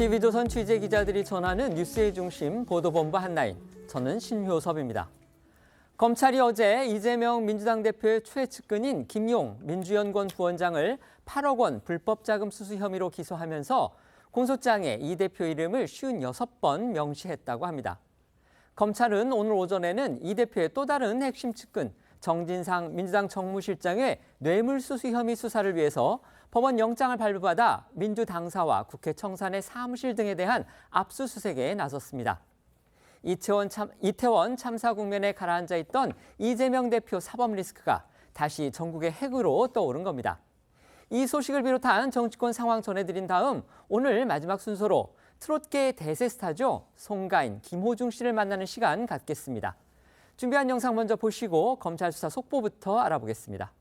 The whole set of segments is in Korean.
TV조선 취재 기자들이 전하는 뉴스의 중심 보도본부 한라인. 저는 신효섭입니다. 검찰이 어제 이재명 민주당 대표의 최측근인 김용 민주연구원 부원장을 8억 원 불법 자금 수수 혐의로 기소하면서 공소장에 이 대표 이름을 56번 명시했다고 합니다. 검찰은 오늘 오전에는 이 대표의 또 다른 핵심 측근 정진상 민주당 정무실장의 뇌물수수 혐의 수사를 위해서 법원 영장을 발부받아 민주당사와 국회 청산의 사무실 등에 대한 압수수색에 나섰습니다. 이태원 참사 국면에 가라앉아 있던 이재명 대표 사법 리스크가 다시 전국의 핵으로 떠오른 겁니다. 이 소식을 비롯한 정치권 상황 전해드린 다음 오늘 마지막 순서로 트롯계의 대세 스타죠. 송가인, 김호중 씨를 만나는 시간 갖겠습니다. 준비한 영상 먼저 보시고 검찰 수사 속보부터 알아보겠습니다.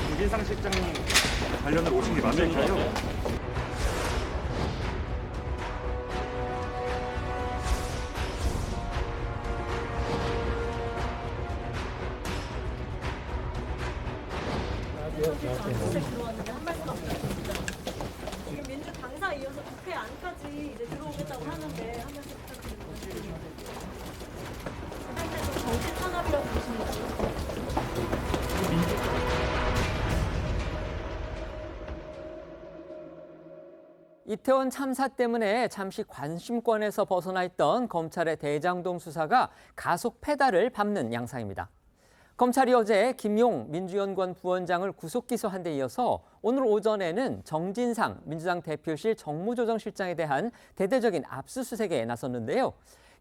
정진상 실장님 관련으로 오신 게 맞을까요? 지금 민주 당사 이어서 국회 안까지 이제 들어오겠다고 하는데 한 말씀 부탁드립니다. 일단 좀 정치 탄압이라고 보시는 거죠? 이태원 참사 때문에 잠시 관심권에서 벗어나 있던 검찰의 대장동 수사가 가속 페달을 밟는 양상입니다. 검찰이 어제 김용 민주연구원 부원장을 구속 기소한 데 이어서 오늘 오전에는 정진상 민주당 대표실 정무조정실장에 대한 대대적인 압수수색에 나섰는데요.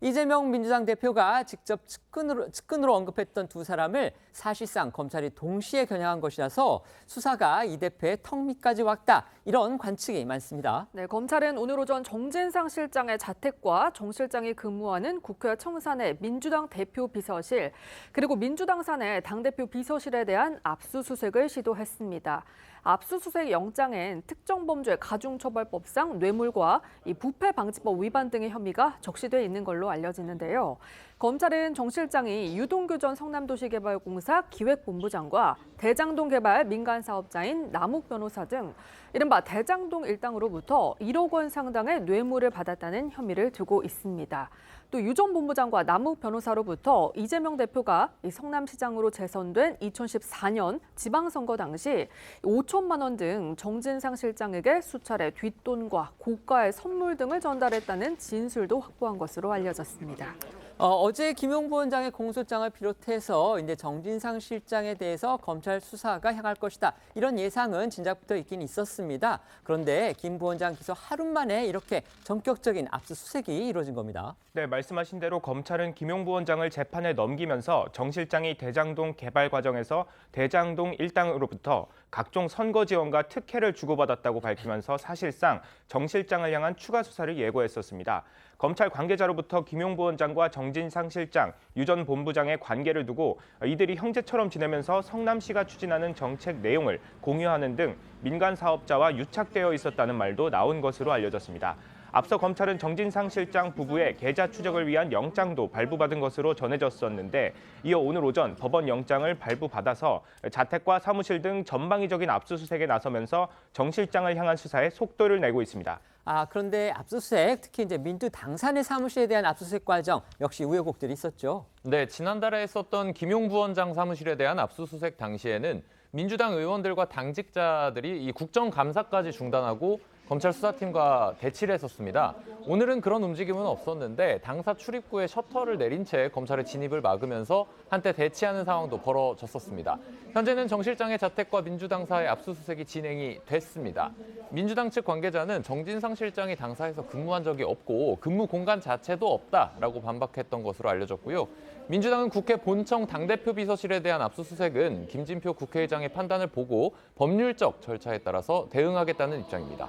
이재명 민주당 대표가 직접 측근으로 언급했던 두 사람을 사실상 검찰이 동시에 겨냥한 것이라서 수사가 이 대표의 턱 밑까지 왔다. 이런 관측이 많습니다. 네, 검찰은 오늘 오전 정진상 실장의 자택과 정 실장이 근무하는 국회 청산의 민주당 대표 비서실 그리고 민주당 산의 당대표 비서실에 대한 압수수색을 시도했습니다. 압수수색 영장엔 특정범죄 가중처벌법상 뇌물과 부패방지법 위반 등의 혐의가 적시돼 있는 걸로 알려지는데요. 검찰은 정 실장이 유동규 전 성남도시개발공사 기획본부장과 대장동 개발 민간사업자인 남욱 변호사 등 이른바 대장동 일당으로부터 1억 원 상당의 뇌물을 받았다는 혐의를 두고 있습니다. 또 유 전 본부장과 남욱 변호사로부터 이재명 대표가 성남시장으로 재선된 2014년 지방선거 당시 5천만 원 등 정진상 실장에게 수차례 뒷돈과 고가의 선물 등을 전달했다는 진술도 확보한 것으로 알려졌습니다. 어제 김용 부원장의 공소장을 비롯해서 이제 정진상 실장에 대해서 검찰 수사가 향할 것이다. 이런 예상은 진작부터 있긴 있었습니다. 그런데 김 부원장 기소 하루 만에 이렇게 전격적인 압수수색이 이루어진 겁니다. 네, 말씀하신 대로 검찰은 김용 부원장을 재판에 넘기면서 정 실장이 대장동 개발 과정에서 대장동 일당으로부터 각종 선거 지원과 특혜를 주고받았다고 밝히면서 사실상 정 실장을 향한 추가 수사를 예고했었습니다. 검찰 관계자로부터 김용 부원장과 정진상 실장, 유 전 본부장의 관계를 두고 이들이 형제처럼 지내면서 성남시가 추진하는 정책 내용을 공유하는 등 민간 사업자와 유착되어 있었다는 말도 나온 것으로 알려졌습니다. 앞서 검찰은 정진상 실장 부부의 계좌 추적을 위한 영장도 발부받은 것으로 전해졌었는데 이어 오늘 오전 법원 영장을 발부받아서 자택과 사무실 등 전방위적인 압수수색에 나서면서 정 실장을 향한 수사에 속도를 내고 있습니다. 그런데 압수수색, 특히 이제 민주당산의 사무실에 대한 압수수색 과정 역시 우여곡절이 있었죠. 네, 지난달에 했었던 김용 부원장 사무실에 대한 압수수색 당시에는 민주당 의원들과 당직자들이 이 국정감사까지 중단하고 검찰 수사팀과 대치를 했었습니다. 오늘은 그런 움직임은 없었는데 당사 출입구에 셔터를 내린 채 검찰의 진입을 막으면서 한때 대치하는 상황도 벌어졌었습니다. 현재는 정 실장의 자택과 민주당사의 압수수색이 진행이 됐습니다. 민주당 측 관계자는 정진상 실장이 당사에서 근무한 적이 없고 근무 공간 자체도 없다라고 반박했던 것으로 알려졌고요. 민주당은 국회 본청 당대표 비서실에 대한 압수수색은 김진표 국회의장의 판단을 보고 법률적 절차에 따라서 대응하겠다는 입장입니다.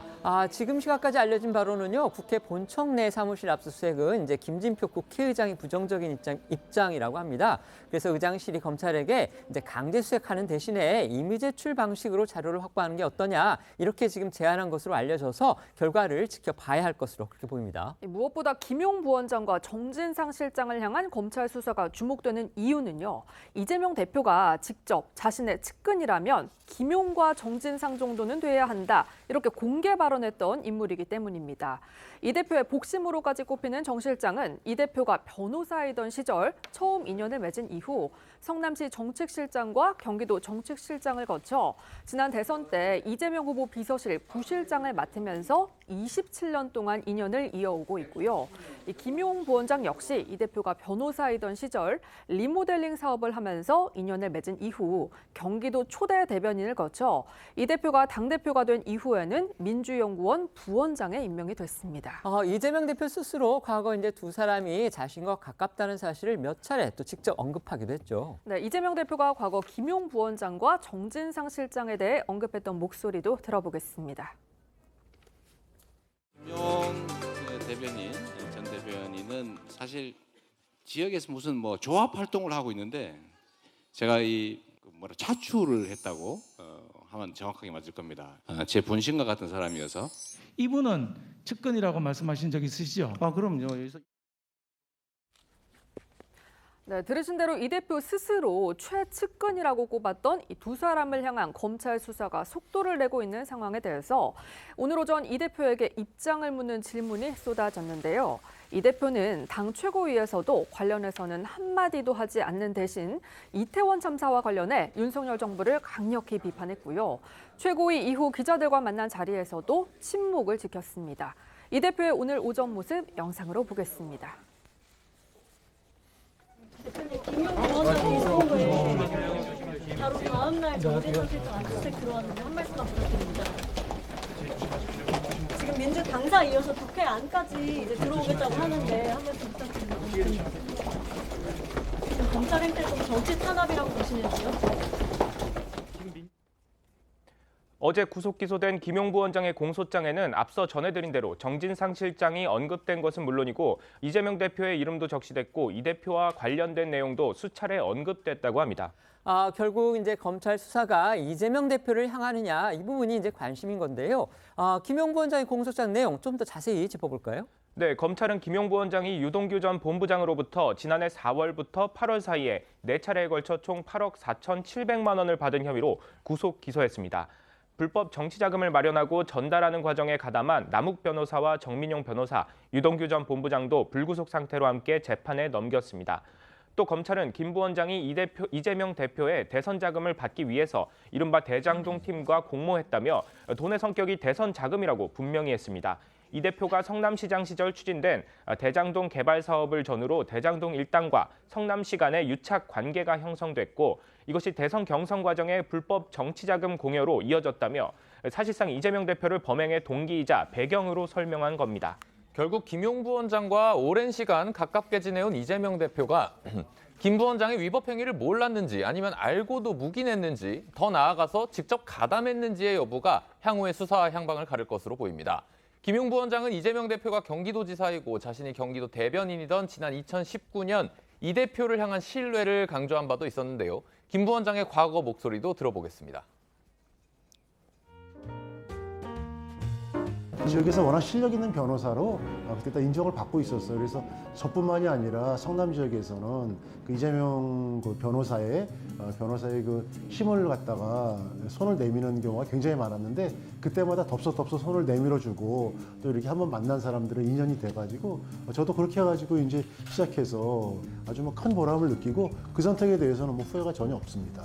지금 시각까지 알려진 바로는요. 국회 본청 내 사무실 압수수색은 이제 김진표 국회의장이 부정적인 입장이라고 합니다. 그래서 의장실이 검찰에게 이제 강제 수색하는 대신에 임의 제출 방식으로 자료를 확보하는 게 어떠냐 이렇게 지금 제안한 것으로 알려져서 결과를 지켜봐야 할 것으로 그렇게 보입니다. 무엇보다 김용 부원장과 정진상 실장을 향한 검찰 수사가 주목되는 이유는요. 이재명 대표가 직접 자신의 측근이라면 김용과 정진상 정도는 돼야 한다. 이렇게 공개 발언했던 인물이기 때문입니다. 이 대표의 복심으로까지 꼽히는 정 실장은 이 대표가 변호사이던 시절 처음 인연을 맺은 이후 성남시 정책실장과 경기도 정책실장을 거쳐 지난 대선 때 이재명 후보 비서실 부실장을 맡으면서 27년 동안 인연을 이어오고 있고요. 이 김용 부원장 역시 이 대표가 변호사이던 시절 리모델링 사업을 하면서 인연을 맺은 이후 경기도 초대 대변인을 거쳐 이 대표가 당대표가 된 이후에는 민주연구원 부원장에 임명이 됐습니다. 이재명 대표 스스로 과거 이제 두 사람이 자신과 가깝다는 사실을 몇 차례 또 직접 언급하기도 했죠. 네, 이재명 대표가 과거 김용 부원장과 정진상 실장에 대해 언급했던 목소리도 들어보겠습니다. 김용 대변인, 전 대변인은 사실 지역에서 무슨 뭐 조합 활동을 하고 있는데 제가 차출을 했다고 하면 정확하게 맞을 겁니다. 제 본심과 같은 사람이어서. 이분은 측근이라고 말씀하신 적 있으시죠? 그럼요. 여기서 네, 들으신 대로 이 대표 스스로 최측근이라고 꼽았던 이 두 사람을 향한 검찰 수사가 속도를 내고 있는 상황에 대해서 오늘 오전 이 대표에게 입장을 묻는 질문이 쏟아졌는데요. 이 대표는 당 최고위에서도 관련해서는 한마디도 하지 않는 대신 이태원 참사와 관련해 윤석열 정부를 강력히 비판했고요. 최고위 이후 기자들과 만난 자리에서도 침묵을 지켰습니다. 이 대표의 오늘 오전 모습 영상으로 보겠습니다. 대표님, 김용 부원장 이사오에 바로 다음 날 정진상 실장 압수수색 들어왔는데 한 말씀만 부탁드립니다. 지금 민주 당사 이어서 국회 안까지 이제 들어오겠다고 하는데 한 말씀 부탁드립니다. 지금 검찰 행태 좀 정치 탄압이라고 보시는지요? 어제 구속 기소된 김용 부원장의 공소장에는 앞서 전해드린 대로 정진상 실장이 언급된 것은 물론이고 이재명 대표의 이름도 적시됐고 이 대표와 관련된 내용도 수차례 언급됐다고 합니다. 결국 이제 검찰 수사가 이재명 대표를 향하느냐 이 부분이 이제 관심인 건데요. 김용 부원장의 공소장 내용 좀 더 자세히 짚어볼까요? 네, 검찰은 김용 부원장이 유동규 전 본부장으로부터 지난해 4월부터 8월 사이에 4차례에 걸쳐 총 8억 4,700만 원을 받은 혐의로 구속 기소했습니다. 불법 정치자금을 마련하고 전달하는 과정에 가담한 남욱 변호사와 정민용 변호사, 유동규 전 본부장도 불구속 상태로 함께 재판에 넘겼습니다. 또 검찰은 김 부원장이 이재명 대표의 대선 자금을 받기 위해서 이른바 대장동 팀과 공모했다며 돈의 성격이 대선 자금이라고 분명히 했습니다. 이 대표가 성남시장 시절 추진된 대장동 개발 사업을 전후로 대장동 일당과 성남시 간의 유착 관계가 형성됐고 이것이 대선 경선 과정의 불법 정치자금 공여로 이어졌다며 사실상 이재명 대표를 범행의 동기이자 배경으로 설명한 겁니다. 결국 김용 부원장과 오랜 시간 가깝게 지내온 이재명 대표가 김 부원장의 위법 행위를 몰랐는지 아니면 알고도 묵인했는지 더 나아가서 직접 가담했는지의 여부가 향후의 수사 향방을 가릴 것으로 보입니다. 김용 부원장은 이재명 대표가 경기도지사이고 자신이 경기도 대변인이던 지난 2019년 이 대표를 향한 신뢰를 강조한 바도 있었는데요. 김 부원장의 과거 목소리도 들어보겠습니다. 지역에서 워낙 실력 있는 변호사로 그때 다 인정을 받고 있었어요. 그래서 저뿐만이 아니라 성남 지역에서는 그 이재명 그 변호사의 그 힘을 갖다가 손을 내미는 경우가 굉장히 많았는데 그때마다 덥석 손을 내밀어주고 또 이렇게 한번 만난 사람들은 인연이 돼가지고 저도 그렇게 해가지고 이제 시작해서 아주 뭐 큰 보람을 느끼고 그 선택에 대해서는 뭐 후회가 전혀 없습니다.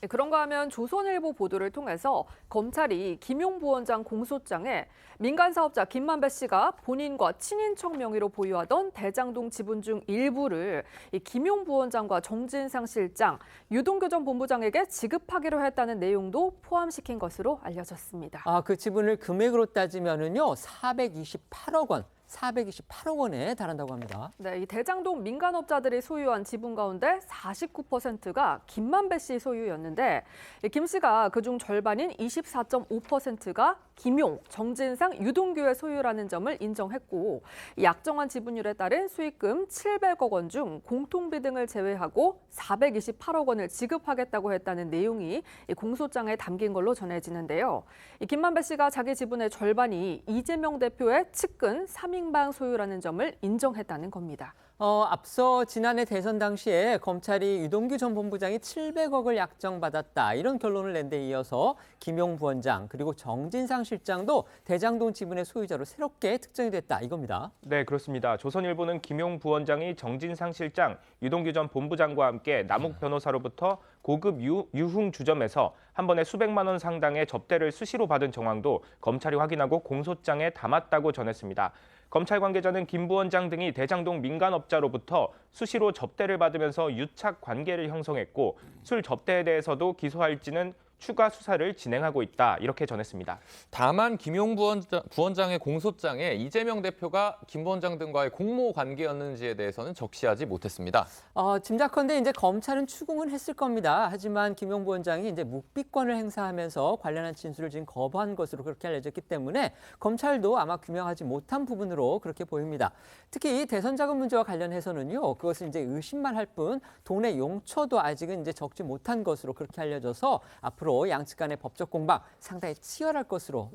그런가 하면 조선일보 보도를 통해서 검찰이 김용 부원장 공소장에 민간 사업자 김만배 씨가 본인과 친인척 명의로 보유하던 대장동 지분 중 일부를 이 김용 부원장과 정진상 실장, 유동규 전 본부장에게 지급하기로 했다는 내용도 포함시킨 것으로 알려졌습니다. 그 지분을 금액으로 따지면은요 428억 원. 428억 원에 달한다고 합니다. 네, 이 대장동 민간업자들이 소유한 지분 가운데 49%가 김만배 씨 소유였는데 김 씨가 그중 절반인 24.5%가 김용, 정진상, 유동규의 소유라는 점을 인정했고 약정한 지분율에 따른 수익금 700억 원 중 공통비 등을 제외하고 428억 원을 지급하겠다고 했다는 내용이 공소장에 담긴 걸로 전해지는데요. 김만배 씨가 자기 지분의 절반이 이재명 대표의 측근 3인방 소유라는 점을 인정했다는 겁니다. 앞서 지난해 대선 당시에 검찰이 유동규 전 본부장이 700억을 약정받았다 이런 결론을 낸 데 이어서 김용 부원장 그리고 정진상 실장도 대장동 지분의 소유자로 새롭게 특정이 됐다 이겁니다. 네, 그렇습니다. 조선일보는 김용 부원장이 정진상 실장, 유동규 전 본부장과 함께 남욱 변호사로부터 고급 유흥 주점에서 한 번에 수백만 원 상당의 접대를 수시로 받은 정황도 검찰이 확인하고 공소장에 담았다고 전했습니다. 검찰 관계자는 김 부원장 등이 대장동 민간업자로부터 수시로 접대를 받으면서 유착 관계를 형성했고 술 접대에 대해서도 기소할지는 추가 수사를 진행하고 있다 이렇게 전했습니다. 다만 김용 부원장의 공소장에 이재명 대표가 김 부원장 등과의 공모 관계였는지에 대해서는 적시하지 못했습니다. 짐작컨대 이제 검찰은 추궁은 했을 겁니다. 하지만 김용 부원장이 이제 묵비권을 행사하면서 관련한 진술을 지금 거부한 것으로 그렇게 알려졌기 때문에 검찰도 아마 규명하지 못한 부분으로 그렇게 보입니다. 특히 이 대선 자금 문제와 관련해서는요, 그것은 이제 의심만 할 뿐 돈의 용처도 아직은 이제 적지 못한 것으로 그렇게 알려져서 앞으로 양측 간의 법적 공방 상당히 치열할 것으로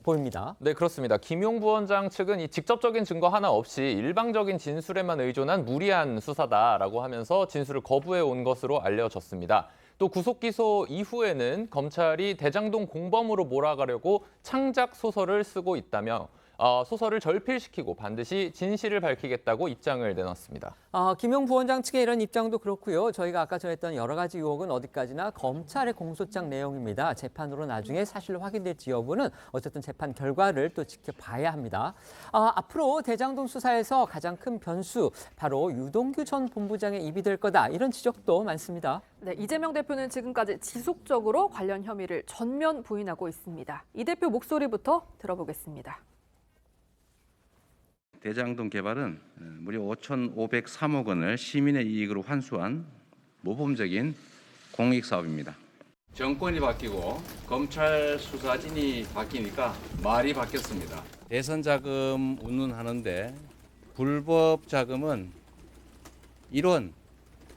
보입니다. 네, 그렇습니다. 김용 부원장 측은 이 직접적인 증거 하나 없이 일방적인 진술에만 의존한 무리한 수사다라고 하면서 진술을 거부해 온 것으로 알려졌습니다. 또 구속 기소 이후에는 검찰이 대장동 공범으로 몰아가려고 창작 소설을 쓰고 있다며 소설을 절필시키고 반드시 진실을 밝히겠다고 입장을 내놨습니다. 김용 부원장 측의 이런 입장도 그렇고요. 저희가 아까 전했던 여러 가지 의혹은 어디까지나 검찰의 공소장 내용입니다. 재판으로 나중에 사실로 확인될지 여부는 어쨌든 재판 결과를 또 지켜봐야 합니다. 앞으로 대장동 수사에서 가장 큰 변수 바로 유동규 전 본부장의 입이 될 거다 이런 지적도 많습니다. 네, 이재명 대표는 지금까지 지속적으로 관련 혐의를 전면 부인하고 있습니다. 이 대표 목소리부터 들어보겠습니다. 대장동 개발은 무려 5,503억 원을 시민의 이익으로 환수한 모범적인 공익 사업입니다. 정권이 바뀌고 검찰 수사진이 바뀌니까 말이 바뀌었습니다. 대선 자금 운운하는데 불법 자금은 이론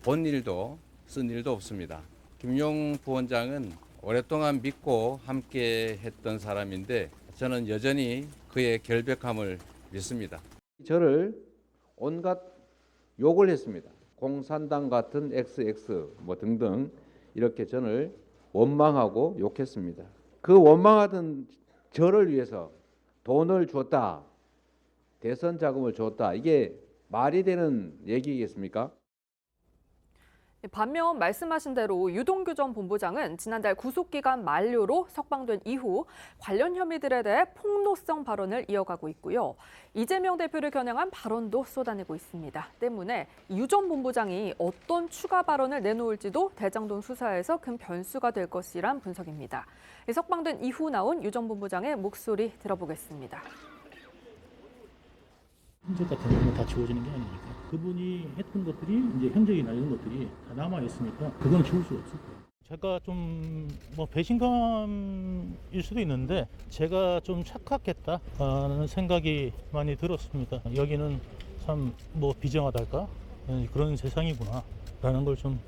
본 일도 쓴 일도 없습니다. 김용 부원장은 오랫동안 믿고 함께 했던 사람인데 저는 여전히 그의 결백함을 믿습니다. 저를 온갖 욕을 했습니다. 공산당 같은 XX 등등 이렇게 저를 원망하고 욕했습니다. 그 원망하던 저를 위해서 돈을 줬다, 대선 자금을 줬다, 이게 말이 되는 얘기겠습니까? 반면 말씀하신 대로 유동규 전 본부장은 지난달 구속기간 만료로 석방된 이후 관련 혐의들에 대해 폭로성 발언을 이어가고 있고요. 이재명 대표를 겨냥한 발언도 쏟아내고 있습니다. 때문에 유 전 본부장이 어떤 추가 발언을 내놓을지도 대장동 수사에서 큰 변수가 될 것이란 분석입니다. 석방된 이후 나온 유 전 본부장의 목소리 들어보겠습니다. 흔적 같은 경우는 다 지워지는 게 아니니까 그분이 했던 것들이 이제 흔적이나 이런 것들이 다 남아 있으니까 그건 지울 수가 없을 거예요. 제가 좀 배신감일 수도 있는데 제가 좀 착각했다라는 생각이 많이 들었습니다. 여기는 참 비정하달까 그런 세상이구나라는 걸 좀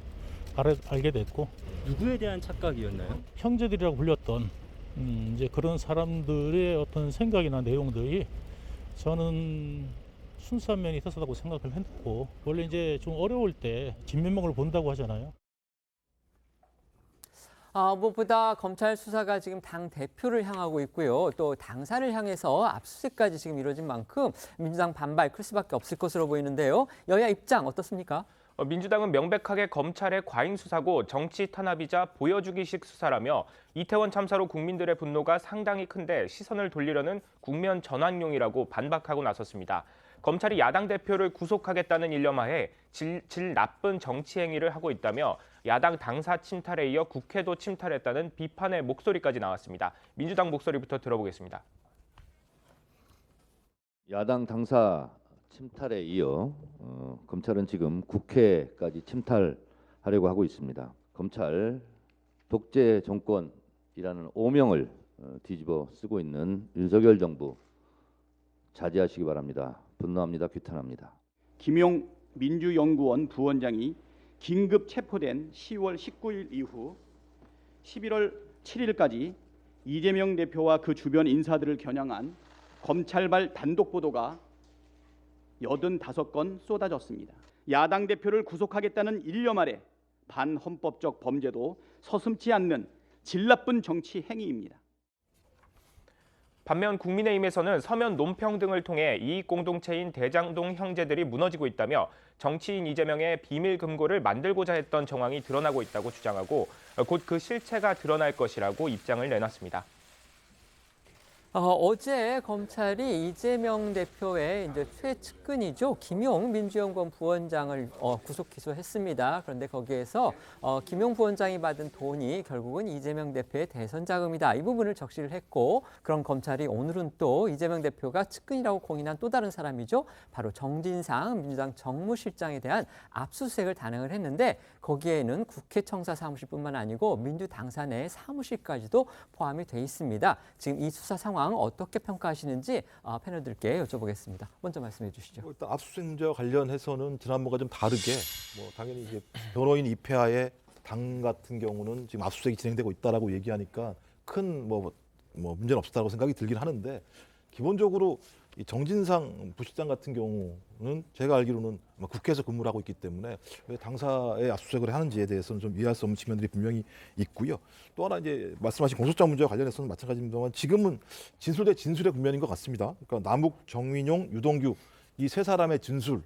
알게 됐고. 누구에 대한 착각이었나요? 형제들이라고 불렸던 이제 그런 사람들의 어떤 생각이나 내용들이 저는 순수한 면이 있었다고 생각을 했고 원래 이제 좀 어려울 때 진면목을 본다고 하잖아요. 무엇보다 검찰 수사가 지금 당 대표를 향하고 있고요. 또 당사를 향해서 압수수색까지 지금 이루어진 만큼 민주당 반발 클 수밖에 없을 것으로 보이는데요. 여야 입장 어떻습니까? 민주당은 명백하게 검찰의 과잉 수사고 정치 탄압이자 보여주기식 수사라며 이태원 참사로 국민들의 분노가 상당히 큰데 시선을 돌리려는 국면 전환용이라고 반박하고 나섰습니다. 검찰이 야당 대표를 구속하겠다는 일념하에 질 나쁜 정치 행위를 하고 있다며 야당 당사 침탈에 이어 국회도 침탈했다는 비판의 목소리까지 나왔습니다. 민주당 목소리부터 들어보겠습니다. 야당 당사 침탈에 이어 검찰은 지금 국회까지 침탈하려고 하고 있습니다. 검찰 독재 정권이라는 오명을 뒤집어 쓰고 있는 윤석열 정부 자제하시기 바랍니다. 분노합니다. 규탄합니다. 김용 민주연구원 부원장이 긴급 체포된 10월 19일 이후 11월 7일까지 이재명 대표와 그 주변 인사들을 겨냥한 검찰발 단독 보도가 85건 쏟아졌습니다. 야당 대표를 구속하겠다는 일념 아래 반헌법적 범죄도 서슴지 않는 질 나쁜 정치 행위입니다. 반면 국민의힘에서는 서면 논평 등을 통해 이익 공동체인 대장동 형제들이 무너지고 있다며 정치인 이재명의 비밀 금고를 만들고자 했던 정황이 드러나고 있다고 주장하고 곧 그 실체가 드러날 것이라고 입장을 내놨습니다. 어제 검찰이 이재명 대표의 이제 최측근이죠. 김용 민주연구원 부원장을 구속 기소했습니다. 그런데 거기에서 김용 부원장이 받은 돈이 결국은 이재명 대표의 대선 자금이다. 이 부분을 적시를 했고, 그런 검찰이 오늘은 또 이재명 대표가 측근이라고 공인한 또 다른 사람이죠. 바로 정진상 민주당 정무실장에 대한 압수수색을 단행을 했는데, 거기에는 국회 청사 사무실뿐만 아니고 민주당사 내 사무실까지도 포함이 돼 있습니다. 지금 이 수사 상황 어떻게 평가하시는지 패널들께 여쭤보겠습니다. 먼저 말씀해 주시죠. 일단 압수수색 문제와 관련해서는 지난번과 좀 다르게 당연히 이제 변호인 입회하에 당 같은 경우는 지금 압수수색이 진행되고 있다라고 얘기하니까 큰 문제는 없었다고 생각이 들긴 하는데, 기본적으로 이 정진상 부실장 같은 경우는 제가 알기로는 국회에서 근무를 하고 있기 때문에 왜 당사에 압수수색을 하는지에 대해서는 좀 이해할 수 없는 측면들이 분명히 있고요. 또 하나 이제 말씀하신 공소장 문제와 관련해서는 마찬가지입니다만 지금은 진술 대 진술의 국면인 것 같습니다. 그러니까 남욱, 정민용, 유동규 이 세 사람의 진술의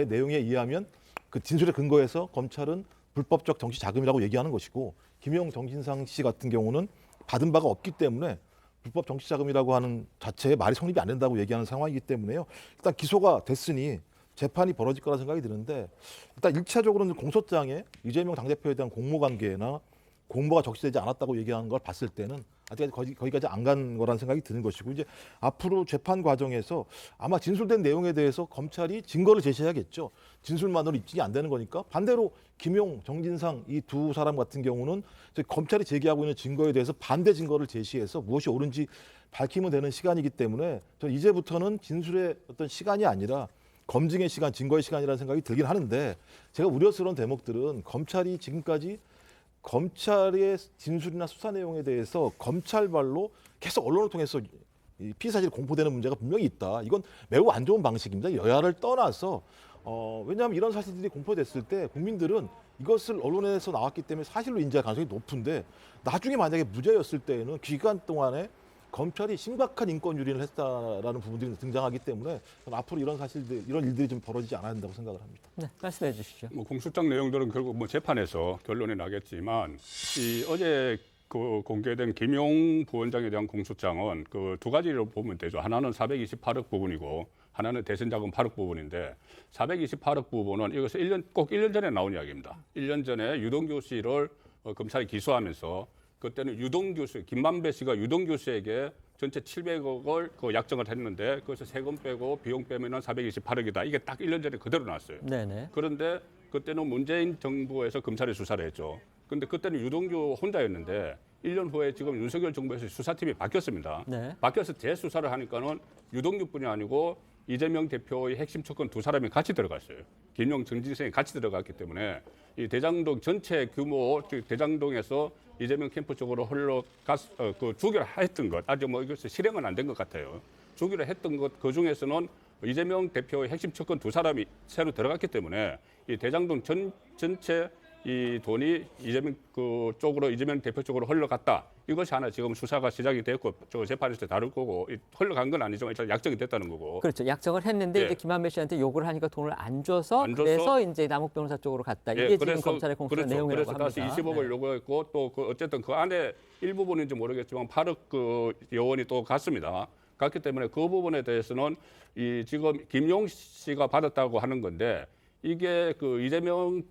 내용에 의하면 그 진술의 근거에서 검찰은 불법적 정치 자금이라고 얘기하는 것이고, 김용, 정진상 씨 같은 경우는 받은 바가 없기 때문에 불법 정치 자금이라고 하는 자체에 말이 성립이 안 된다고 얘기하는 상황이기 때문에요. 일단 기소가 됐으니 재판이 벌어질 거라 생각이 드는데, 일단 1차적으로는 공소장에 이재명 당대표에 대한 공모관계나 공모가 적시되지 않았다고 얘기하는 걸 봤을 때는 아직까지 거기까지 안 간 거라는 생각이 드는 것이고, 이제 앞으로 재판 과정에서 아마 진술된 내용에 대해서 검찰이 증거를 제시해야겠죠. 진술만으로 입증이 안 되는 거니까. 반대로 김용, 정진상 이 두 사람 같은 경우는 검찰이 제기하고 있는 증거에 대해서 반대 증거를 제시해서 무엇이 옳은지 밝히면 되는 시간이기 때문에 저는 이제부터는 진술의 어떤 시간이 아니라 검증의 시간, 증거의 시간이라는 생각이 들긴 하는데, 제가 우려스러운 대목들은 검찰이 지금까지 검찰의 진술이나 수사 내용에 대해서 검찰발로 계속 언론을 통해서 피의 사실이 공포되는 문제가 분명히 있다. 이건 매우 안 좋은 방식입니다. 여야를 떠나서 왜냐하면 이런 사실들이 공포됐을 때 국민들은 이것을 언론에서 나왔기 때문에 사실로 인지할 가능성이 높은데, 나중에 만약에 무죄였을 때에는 기간 동안에 검찰이 심각한 인권 유린을 했다라는 부분들이 등장하기 때문에 앞으로 이런 사실들, 이런 일들이 좀 벌어지지 않아야 된다고 생각을 합니다. 네, 말씀해 주시죠. 공소장 내용들은 결국 재판에서 결론이 나겠지만, 어제 공개된 김용 부원장에 대한 공소장은 그 두 가지로 보면 되죠. 하나는 428억 부분이고 하나는 대선자금 8억 부분인데, 428억 부분은 이것은 꼭 1년 전에 나온 이야기입니다. 1년 전에 유동규 씨를 검찰이 기소하면서 그때는 유동규 씨, 김만배 씨가 유동규 씨에게 전체 700억을 약정을 했는데, 그것을 세금 빼고 비용 빼면은 428억이다. 이게 딱 1년 전에 그대로 나왔어요. 네네. 그런데 그때는 문재인 정부에서 검찰이 수사를 했죠. 근데 그때는 유동규 혼자였는데 1년 후에 지금 윤석열 정부에서 수사팀이 바뀌었습니다. 네. 바뀌어서 재수사를 하니까는 유동규뿐이 아니고 이재명 대표의 핵심 촉은 두 사람이 같이 들어갔어요. 김용, 정진상이 같이 들어갔기 때문에 이 대장동 전체 규모, 즉 대장동에서 이재명 캠프 쪽으로 주기로 했던 것, 아직 이것을 실행은 안 된 것 같아요. 주기로 했던 것, 그 중에서는 이재명 대표의 핵심 촉은 두 사람이 새로 들어갔기 때문에 이 대장동 전체 이 돈이 이재명 쪽으로, 이재명 대표 쪽으로 흘러갔다. 이것이 하나 지금 수사가 시작이 됐고 재판에서 다룰 거고, 흘러간 건 아니지만 일단 약정이 됐다는 거고. 그렇죠. 약정을 했는데 예. 이제 김한배 씨한테 요구를 하니까 돈을 안 줘서 그래서 이제 남욱 변호사 쪽으로 갔다. 이게 지금 검찰의 공소장 내용이라고 합니다. 그래서 다시 20억을 요구했고 또 어쨌든 그 안에 일부분인지 모르겠지만 8억 여원이 또 갔습니다. 갔기 때문에 그 부분에 대해서는 지금 김용 씨가 받았다고 하는 건데, 이게 이재명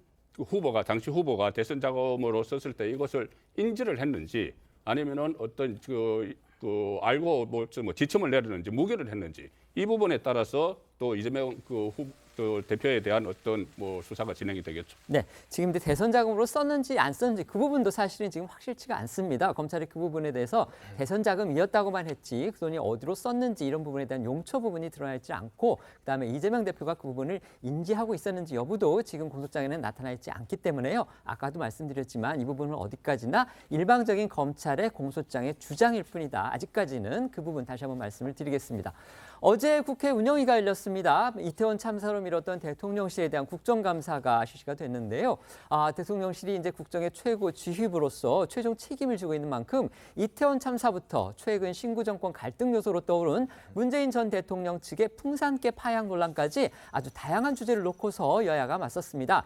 당시 후보가 대선 자금으로 썼을 때 이것을 인지를 했는지, 아니면은 어떤 그 알고 뭐 지침을 내렸는지 무결을 했는지 이 부분에 따라서 또 이재명 또 대표에 대한 어떤 뭐 수사가 진행이 되겠죠. 네, 지금 이제 대선 자금으로 썼는지 안 썼는지 그 부분도 사실은 지금 확실치가 않습니다. 검찰이 그 부분에 대해서 대선 자금이었다고만 했지 그 돈이 어디로 썼는지 이런 부분에 대한 용처 부분이 드러나 있지 않고 그다음에 이재명 대표가 그 부분을 인지하고 있었는지 여부도 지금 공소장에는 나타나 있지 않기 때문에요. 아까도 말씀드렸지만 이 부분은 어디까지나 일방적인 검찰의 공소장의 주장일 뿐이다. 아직까지는 그 부분 다시 한번 말씀을 드리겠습니다. 어제 국회 운영위가 열렸습니다. 이태원 참사로 미뤘던 대통령실에 대한 국정감사가 실시가 됐는데요. 대통령실이 이제 국정의 최고 지휘부로서 최종 책임을 지고 있는 만큼 이태원 참사부터 최근 신구 정권 갈등 요소로 떠오른 문재인 전 대통령 측의 풍산개 파양 논란까지 아주 다양한 주제를 놓고서 여야가 맞섰습니다.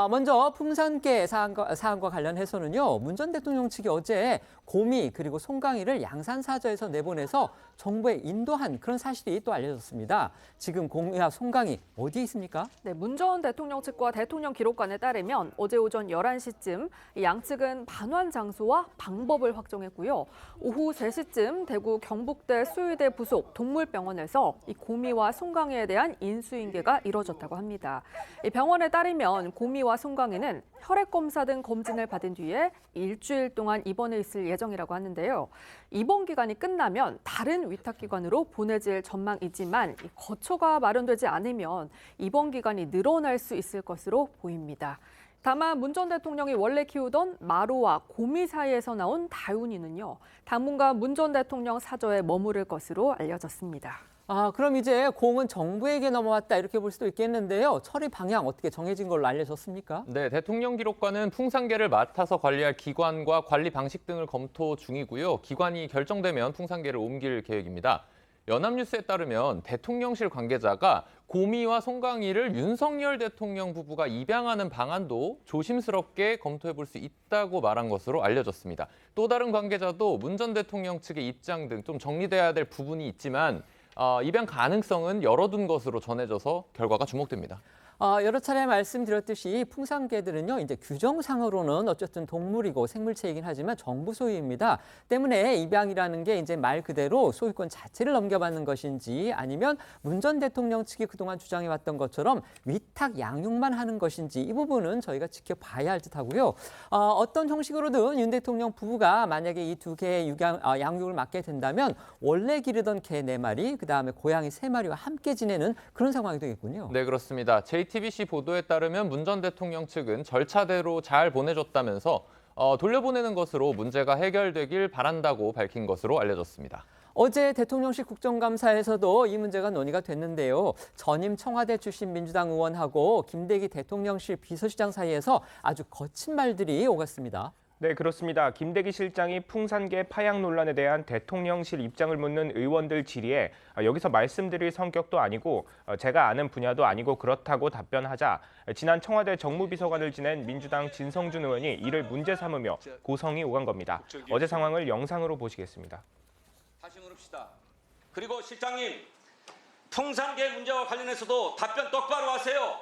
먼저 풍산개 사안과 관련해서는요. 문 전 대통령 측이 어제 고미 그리고 송강이를 양산사저에서 내보내서 정부에 인도한 그런 사실이 또 알려졌습니다. 지금 고미와 송강이 어디에 있습니까? 네, 문 전 대통령 측과 대통령 기록관에 따르면 어제 오전 11시쯤 양측은 반환 장소와 방법을 확정했고요. 오후 3시쯤 대구 경북대 수의대 부속 동물병원에서 이 고미와 송강이에 대한 인수인계가 이뤄졌다고 합니다. 이 병원에 따르면 고미와 송강이는 혈액 검사 등 검진을 받은 뒤에 일주일 동안 입원해 있을 예정이라고 하는데요. 입원 기간이 끝나면 다른 위탁기관으로 보내질 전망이지만 거처가 마련되지 않으면 입원 기간이 늘어날 수 있을 것으로 보입니다. 다만 문 전 대통령이 원래 키우던 마루와 고미 사이에서 나온 다윤이는요. 당분간 문 전 대통령 사저에 머무를 것으로 알려졌습니다. 그럼 이제 공은 정부에게 넘어왔다 이렇게 볼 수도 있겠는데요. 처리 방향 어떻게 정해진 걸로 알려졌습니까? 네, 대통령 기록관은 풍산개를 맡아서 관리할 기관과 관리 방식 등을 검토 중이고요. 기관이 결정되면 풍산개를 옮길 계획입니다. 연합뉴스에 따르면 대통령실 관계자가 고미와 송강이를 윤석열 대통령 부부가 입양하는 방안도 조심스럽게 검토해 볼 수 있다고 말한 것으로 알려졌습니다. 또 다른 관계자도 문 전 대통령 측의 입장 등 좀 정리돼야 될 부분이 있지만 입양 가능성은 열어둔 것으로 전해져서 결과가 주목됩니다. 여러 차례 말씀드렸듯이 풍산개들은요, 이제 규정상으로는 어쨌든 동물이고 생물체이긴 하지만 정부 소유입니다. 때문에 입양이라는 게 이제 말 그대로 소유권 자체를 넘겨받는 것인지 아니면 문 전 대통령 측이 그동안 주장해왔던 것처럼 위탁 양육만 하는 것인지 이 부분은 저희가 지켜봐야 할 듯하고요. 어떤 형식으로든 윤 대통령 부부가 만약에 이 두 개의 양육을 맡게 된다면 원래 기르던 개 4마리, 그다음에 고양이 3마리와 함께 지내는 그런 상황이 되겠군요. 네, 그렇습니다. JTBC 보도에 따르면 문 전 대통령 측은 절차대로 잘 보내줬다면서 돌려보내는 것으로 문제가 해결되길 바란다고 밝힌 것으로 알려졌습니다. 어제 대통령실 국정감사에서도 이 문제가 논의가 됐는데요. 전임 청와대 출신 민주당 의원하고 김대기 대통령실 비서실장 사이에서 아주 거친 말들이 오갔습니다. 네, 그렇습니다. 김대기 실장이 풍산개 파양 논란에 대한 대통령실 입장을 묻는 의원들 질의에 여기서 말씀드릴 성격도 아니고 제가 아는 분야도 아니고 그렇다고 답변하자 지난 청와대 정무비서관을 지낸 민주당 진성준 의원이 이를 문제 삼으며 고성이 오간 겁니다. 어제 상황을 영상으로 보시겠습니다. 다시 물읍시다. 그리고 실장님, 풍산개 문제와 관련해서도 답변 똑바로 하세요.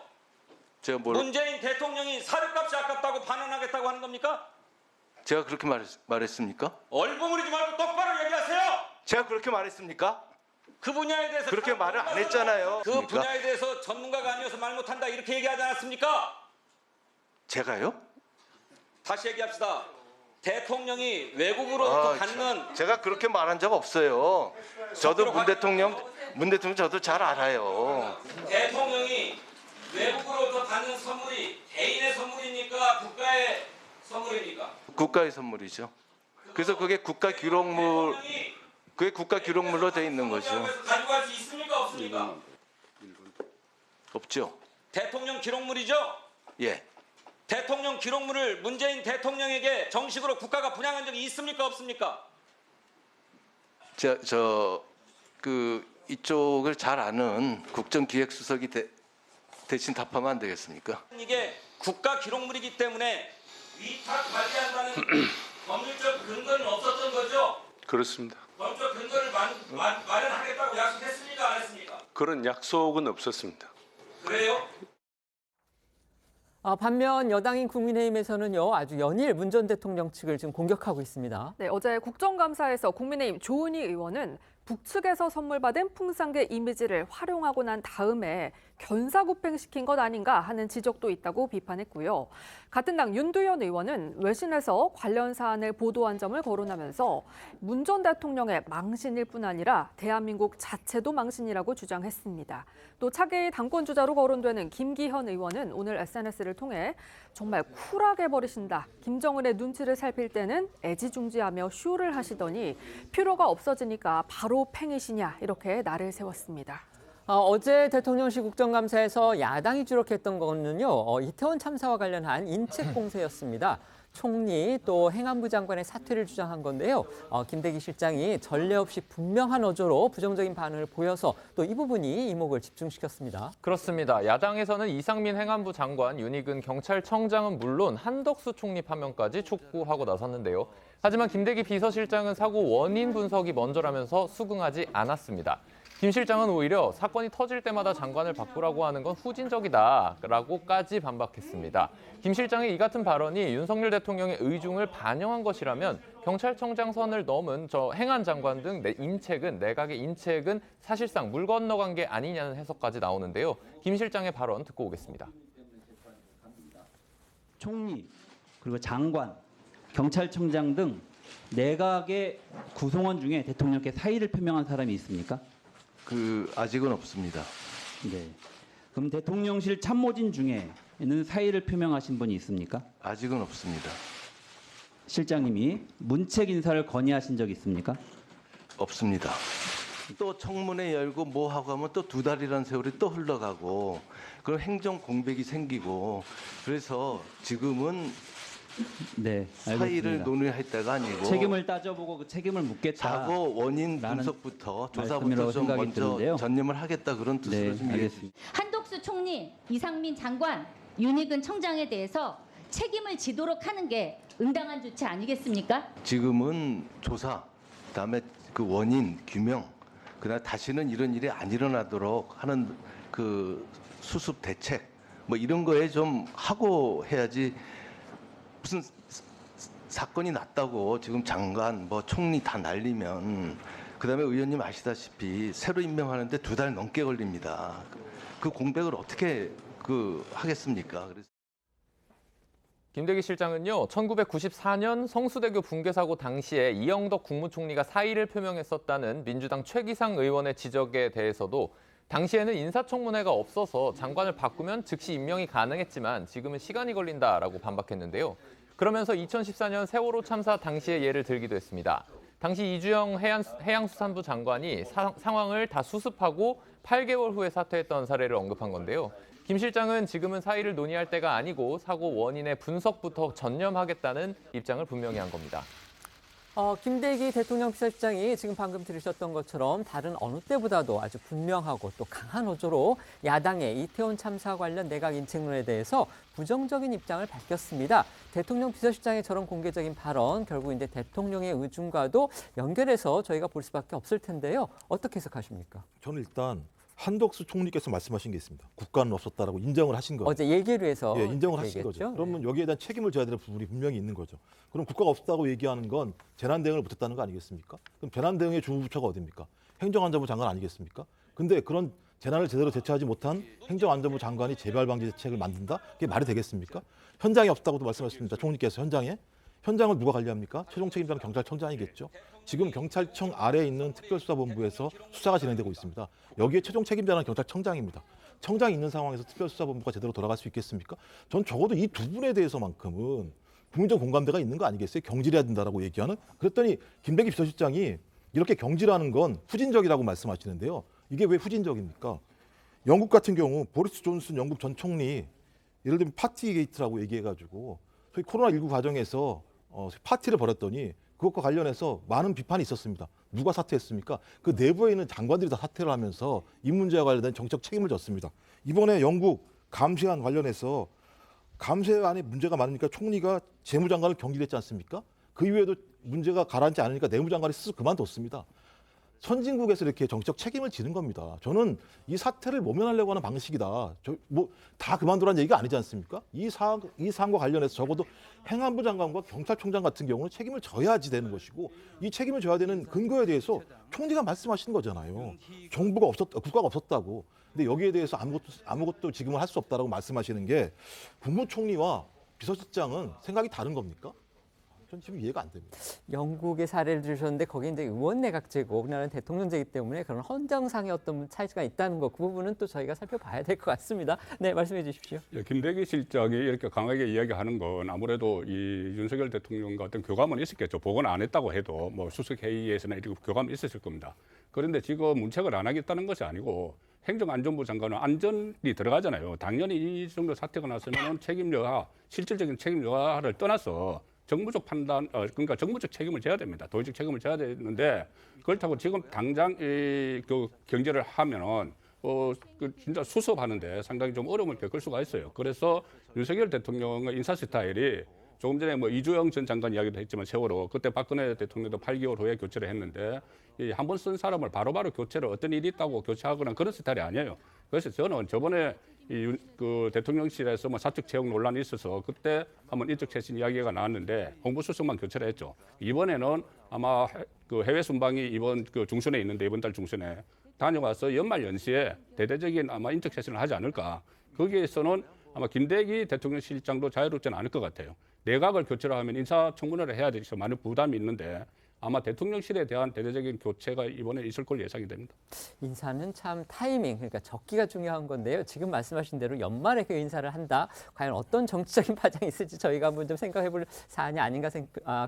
문재인 대통령이 사료값이 아깝다고 반환하겠다고 하는 겁니까? 제가 그렇게 말했습니까? 얼버무리지 말고 똑바로 얘기하세요. 제가 그렇게 말했습니까? 그 분야에 대해서 그렇게 말을 안 했잖아요. 그 분야에 대해서 전문가가 아니어서 말 못한다 이렇게 얘기하지 않았습니까? 제가요? 다시 얘기합시다. 대통령이 외국으로부터 받는 제가 그렇게 말한 적 없어요. 저도 문 대통령 저도 잘 알아요. 대통령이 외국으로부터 받는 선물이 개인의 선물입니까? 국가의 선물입니까? 국가의 선물이죠. 그래서 그게 국가 기록물로 돼 있는 거죠. 가져갈 수 있습니까? 없습니까? 없죠. 대통령 기록물이죠? 예. 대통령 기록물을 문재인 대통령에게 정식으로 국가가 분양한 적이 있습니까? 없습니까? 이쪽을 잘 아는 국정기획수석이 대신 답하면 안 되겠습니까? 이게 국가 기록물이기 때문에 위탁 관리한다는 법률적 근거는 없었던 거죠? 그렇습니다. 법적 근거를 마련하겠다고 약속했습니까? 안 했습니까? 그런 약속은 없었습니다. 그래요? 반면 여당인 국민의힘에서는요, 아주 연일 문 전 대통령 측을 지금 공격하고 있습니다. 네, 어제 국정감사에서 국민의힘 조은희 의원은 북측에서 선물 받은 풍산개 이미지를 활용하고 난 다음에 견사구팽시킨 것 아닌가 하는 지적도 있다고 비판했고요. 같은 당 윤두현 의원은 외신에서 관련 사안을 보도한 점을 거론하면서 문 전 대통령의 망신일 뿐 아니라 대한민국 자체도 망신이라고 주장했습니다. 또 차기 당권 주자로 거론되는 김기현 의원은 오늘 SNS를 통해 정말 쿨하게 버리신다. 김정은의 눈치를 살필 때는 애지중지하며 쇼를 하시더니 필요가 없어지니까 바로 팽이시냐 이렇게 날을 세웠습니다. 어제 대통령실 국정감사에서 야당이 주력했던 거는요, 이태원 참사와 관련한 인책 공세였습니다. 총리 또 행안부 장관의 사퇴를 주장한 건데요. 김대기 실장이 전례 없이 분명한 어조로 부정적인 반응을 보여서 또 이 부분이 이목을 집중시켰습니다. 그렇습니다. 야당에서는 이상민 행안부 장관, 윤희근 경찰청장은 물론 한덕수 총리 파면까지 촉구하고 나섰는데요. 하지만 김대기 비서실장은 사고 원인 분석이 먼저라면서 수긍하지 않았습니다. 김 실장은 오히려 사건이 터질 때마다 장관을 바꾸라고 하는 건 후진적이다라고까지 반박했습니다. 김 실장의 이 같은 발언이 윤석열 대통령의 의중을 반영한 것이라면 경찰청장 선을 넘은 행안 장관 등 내각의 인책은 사실상 물 건너간 게 아니냐는 해석까지 나오는데요. 김 실장의 발언 듣고 오겠습니다. 총리 그리고 장관, 경찰청장 등 내각의 구성원 중에 대통령께 사의를 표명한 사람이 있습니까? 아직은 없습니다. 네. 그럼 대통령실 참모진 중에는 사의를 표명하신 분이 있습니까? 아직은 없습니다. 실장님이 문책 인사를 건의하신 적 있습니까? 없습니다. 또 청문회 열고 뭐 하고 하면 또 2달이라는 세월이 또 흘러가고 그럼 행정 공백이 생기고 그래서 지금은 네, 사의를 논의했다가 아니고 책임을 따져보고 그 책임을 묻겠다. 사고 원인 분석부터 조사부터 좀 먼저 드는데요. 전념을 하겠다 그런 뜻으로 좀 알겠습니다. 한덕수 총리, 이상민 장관, 윤희근 청장에 대해서 책임을 지도록 하는 게 응당한 조치 아니겠습니까? 지금은 조사, 그다음에 그 원인 규명, 그다음 다시는 이런 일이 안 일어나도록 하는 그 수습 대책 뭐 이런 거에 좀 하고 해야지. 무슨 사건이 났다고 지금 장관, 뭐 총리 다 날리면 그다음에 의원님 아시다시피 새로 임명하는데 2달 넘게 걸립니다. 그 공백을 어떻게 하겠습니까? 그래서 김대기 실장은요, 1994년 성수대교 붕괴 사고 당시에 이영덕 국무총리가 사의를 표명했었다는 민주당 최기상 의원의 지적에 대해서도 당시에는 인사청문회가 없어서 장관을 바꾸면 즉시 임명이 가능했지만 지금은 시간이 걸린다라고 반박했는데요. 그러면서 2014년 세월호 참사 당시의 예를 들기도 했습니다. 당시 이주영 해양수산부 장관이 상황을 다 수습하고 8개월 후에 사퇴했던 사례를 언급한 건데요. 김 실장은 지금은 사의를 논의할 때가 아니고 사고 원인의 분석부터 전념하겠다는 입장을 분명히 한 겁니다. 김대기 대통령 비서실장이 지금 방금 들으셨던 것처럼 다른 어느 때보다도 아주 분명하고 또 강한 어조로 야당의 이태원 참사 관련 내각 인책론에 대해서 부정적인 입장을 밝혔습니다. 대통령 비서실장의 저런 공개적인 발언 결국 이제 대통령의 의중과도 연결해서 저희가 볼 수밖에 없을 텐데요. 어떻게 해석하십니까? 저는 일단 한덕수 총리께서 말씀하신 게 있습니다. 국가는 없었다라고 인정을 하신 거죠. 어제 얘기를 해서 인정을 하신 거죠. 그러면 여기에 대한 책임을 져야 될 부분이 분명히 있는 거죠. 그럼 국가가 없었다고 얘기하는 건 재난 대응을 못했다는 거 아니겠습니까? 그럼 재난 대응의 주무부처가 어디입니까? 행정안전부 장관 아니겠습니까? 근데 그런 재난을 제대로 대처하지 못한 행정안전부 장관이 재발 방지 대책을 만든다? 그게 말이 되겠습니까? 현장에 없다고도 말씀하셨습니다. 총리께서 현장을 누가 관리합니까? 최종 책임자는 경찰청장이겠죠. 지금 경찰청 아래에 있는 특별수사본부에서 수사가 진행되고 있습니다. 여기에 최종 책임자는 경찰청장입니다. 청장이 있는 상황에서 특별수사본부가 제대로 돌아갈 수 있겠습니까? 전 적어도 이 두 분에 대해서만큼은 국민적 공감대가 있는 거 아니겠어요? 경질해야 된다라고 얘기하는. 그랬더니 김대기 비서실장이 이렇게 경질하는 건 후진적이라고 말씀하시는데요. 이게 왜 후진적입니까? 영국 같은 경우 보리스 존슨 영국 전 총리 예를 들면 파티 게이트라고 얘기해가지고 소위 코로나19 과정에서 파티를 벌였더니 그것과 관련해서 많은 비판이 있었습니다. 누가 사퇴했습니까? 그 내부에 있는 장관들이 다 사퇴를 하면서 이 문제와 관련된 정책 책임을 졌습니다. 이번에 영국 감세안 관련해서 감세안에 문제가 많으니까 총리가 재무장관을 경질했지 않습니까? 그 이후에도 문제가 가라앉지 않으니까 내무장관이 스스로 그만뒀습니다. 선진국에서 이렇게 정치적 책임을 지는 겁니다. 저는 이 사태를 모면하려고 하는 방식이다. 다 그만두라는 얘기가 아니지 않습니까? 이 사안과 관련해서 적어도 행안부 장관과 경찰총장 같은 경우는 책임을 져야지 되는 것이고, 이 책임을 져야 되는 근거에 대해서 총리가 말씀하시는 거잖아요. 국가가 없었다고. 근데 여기에 대해서 아무것도 지금은 할 수 없다라고 말씀하시는 게, 국무총리와 비서실장은 생각이 다른 겁니까? 전 지금 이해가 안 됩니다. 영국의 사례를 들으셨는데 거기 이제 의원 내각제고 우리나라는 대통령제이기 때문에 그런 헌정상의 어떤 차이가 있다는 것, 그 부분은 또 저희가 살펴봐야 될 것 같습니다. 네, 말씀해 주십시오. 김대기 실장이 이렇게 강하게 이야기하는 건 아무래도 이 윤석열 대통령과 어떤 교감은 있었겠죠. 보고는 안 했다고 해도 뭐 수석 회의에서나 이렇게 교감이 있었을 겁니다. 그런데 지금 문책을 안 하겠다는 것이 아니고, 행정안전부 장관은 안전이 들어가잖아요. 당연히 이 정도 사태가 났으면 책임 여하, 실질적인 책임 여하를 떠나서 정무적 판단, 그러니까 정무적 책임을 져야 됩니다. 도의적 책임을 져야 되는데, 그렇다고 지금 당장 그 경제를 하면은 진짜 수습하는데 상당히 좀 어려움을 겪을 수가 있어요. 그래서 윤석열 대통령의 인사 스타일이, 조금 전에 뭐 이주영 전 장관 이야기도 했지만 세월호, 그때 박근혜 대통령도 8개월 후에 교체를 했는데, 한 번 쓴 사람을 바로바로 교체를, 어떤 일이 있다고 교체하거나 그런 스타일이 아니에요. 그래서 저는 저번에 그 대통령실에서 뭐 사측 채용 논란이 있어서 그때 한번 인적 쇄신 이야기가 나왔는데 홍보수석만 교체를 했죠. 이번에는 아마 그 해외 순방이 이번 그 중순에 있는데, 이번 달 중순에 다녀와서 연말 연시에 대대적인 아마 인적 쇄신을 하지 않을까. 거기에서는 아마 김대기 대통령실장도 자유롭지는 않을 것 같아요. 내각을 교체를 하면 인사청문회를 해야 되셔서 많은 부담이 있는데, 아마 대통령실에 대한 대대적인 교체가 이번에 있을 걸 예상이 됩니다. 인사는 참 타이밍, 그러니까 적기가 중요한 건데요. 지금 말씀하신 대로 연말에 그 인사를 한다. 과연 어떤 정치적인 파장이 있을지 저희가 한번 좀 생각해볼 사안이 아닌가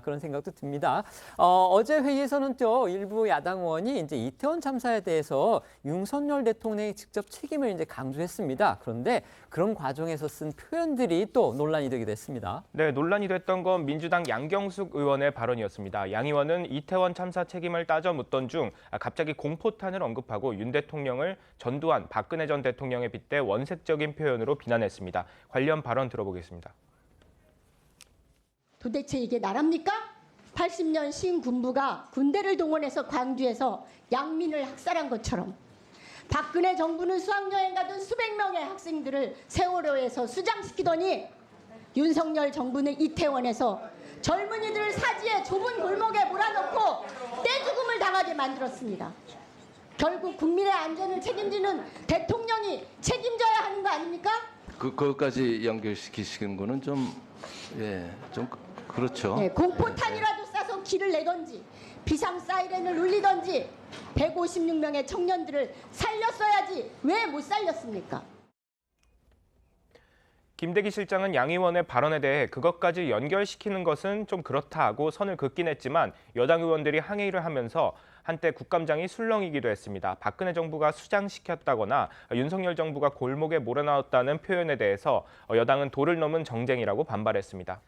그런 생각도 듭니다. 어제 회의에서는 또 일부 야당 의원이 이제 이태원 참사에 대해서 윤석열 대통령이 직접 책임을 이제 강조했습니다. 그런데 그런 과정에서 쓴 표현들이 또 논란이 되기도 했습니다. 네, 논란이 됐던 건 민주당 양경숙 의원의 발언이었습니다. 양 의원은 이태원 참사 책임을 따져 묻던 중 갑자기 공포탄을 언급하고 윤 대통령을 전두환, 박근혜 전 대통령에 빗대 원색적인 표현으로 비난했습니다. 관련 발언 들어보겠습니다. 도대체 이게 나랍니까? 80년 신군부가 군대를 동원해서 광주에서 양민을 학살한 것처럼, 박근혜 정부는 수학여행 가던 수백 명의 학생들을 세월호에서 수장시키더니, 윤석열 정부는 이태원에서 젊은이들을 사지에 좁은 골목에 몰아넣고 떼죽음을 당하게 만들었습니다. 결국 국민의 안전을 책임지는 대통령이 책임져야 하는 거 아닙니까? 그것까지 연결시키시는 거는 좀 그렇죠. 네, 공포탄이라도 쏴서 길을 내던지, 비상 사이렌을 울리던지 156명의 청년들을 살렸어야지 왜 못 살렸습니까? 김대기 실장은 양 의원의 발언에 대해 그것까지 연결시키는 것은 좀 그렇다 하고 선을 긋긴 했지만, 여당 의원들이 항의를 하면서 한때 국감장이 술렁이기도 했습니다. 박근혜 정부가 수장시켰다거나 윤석열 정부가 골목에 몰아넣었다는 표현에 대해서 여당은 도를 넘은 정쟁이라고 반발했습니다.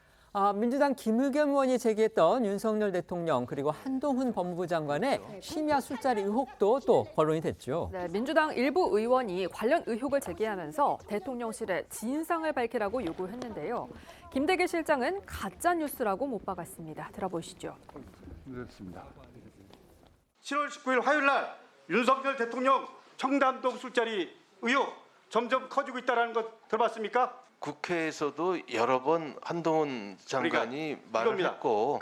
민주당 김의겸 의원이 제기했던 윤석열 대통령 그리고 한동훈 법무부 장관의 심야 술자리 의혹도 또 거론이 됐죠. 네, 민주당 일부 의원이 관련 의혹을 제기하면서 대통령실에 진상을 밝히라고 요구했는데요. 김대기 실장은 가짜 뉴스라고 못 박았습니다. 들어보시죠. 그렇습니다. 7월 19일 화요일 날 윤석열 대통령 청담동 술자리 의혹 점점 커지고 있다는 것 들어봤습니까? 국회에서도 여러 번 한동훈 장관이 말을 했고,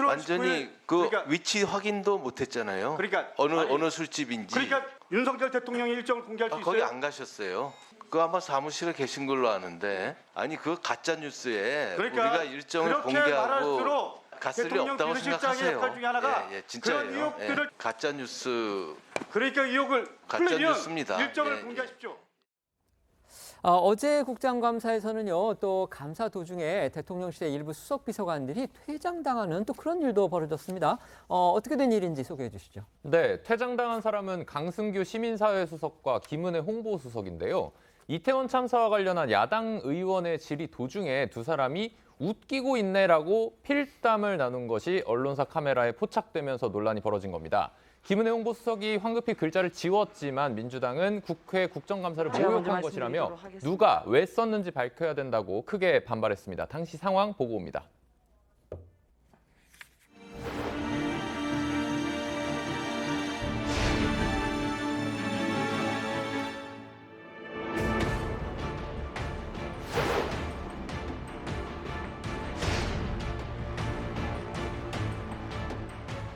완전히 19일, 그 위치 확인도 못했잖아요. 그러니까 어느 술집인지. 그러니까 윤석열 대통령의 일정을 공개할 수 있어요? 거기 안 가셨어요. 그 아마 사무실에 계신 걸로 아는데, 아니 그 가짜 뉴스에 그러니까 우리가 일정을 공개하고 갔을 리 없다고 생각하세요. 역할 중에 하나가 진짜예요. 그런 의혹들을 가짜 뉴스. 그러니까 의혹을 가짜 풀려면 뉴스입니다. 일정을 공개하십시오. 어제 국정감사에서는요, 또 감사 도중에 대통령실의 일부 수석 비서관들이 퇴장당하는 또 그런 일도 벌어졌습니다. 어떻게 된 일인지 소개해 주시죠. 네, 퇴장당한 사람은 강승규 시민사회수석과 김은혜 홍보수석인데요. 이태원 참사와 관련한 야당 의원의 질의 도중에 두 사람이 웃기고 있네라고 필담을 나눈 것이 언론사 카메라에 포착되면서 논란이 벌어진 겁니다. 김은혜 홍보수석이 황급히 글자를 지웠지만 민주당은 국회 국정감사를 모욕한 것이라며 누가 왜 썼는지 밝혀야 된다고 크게 반발했습니다. 당시 상황 보고 옵니다.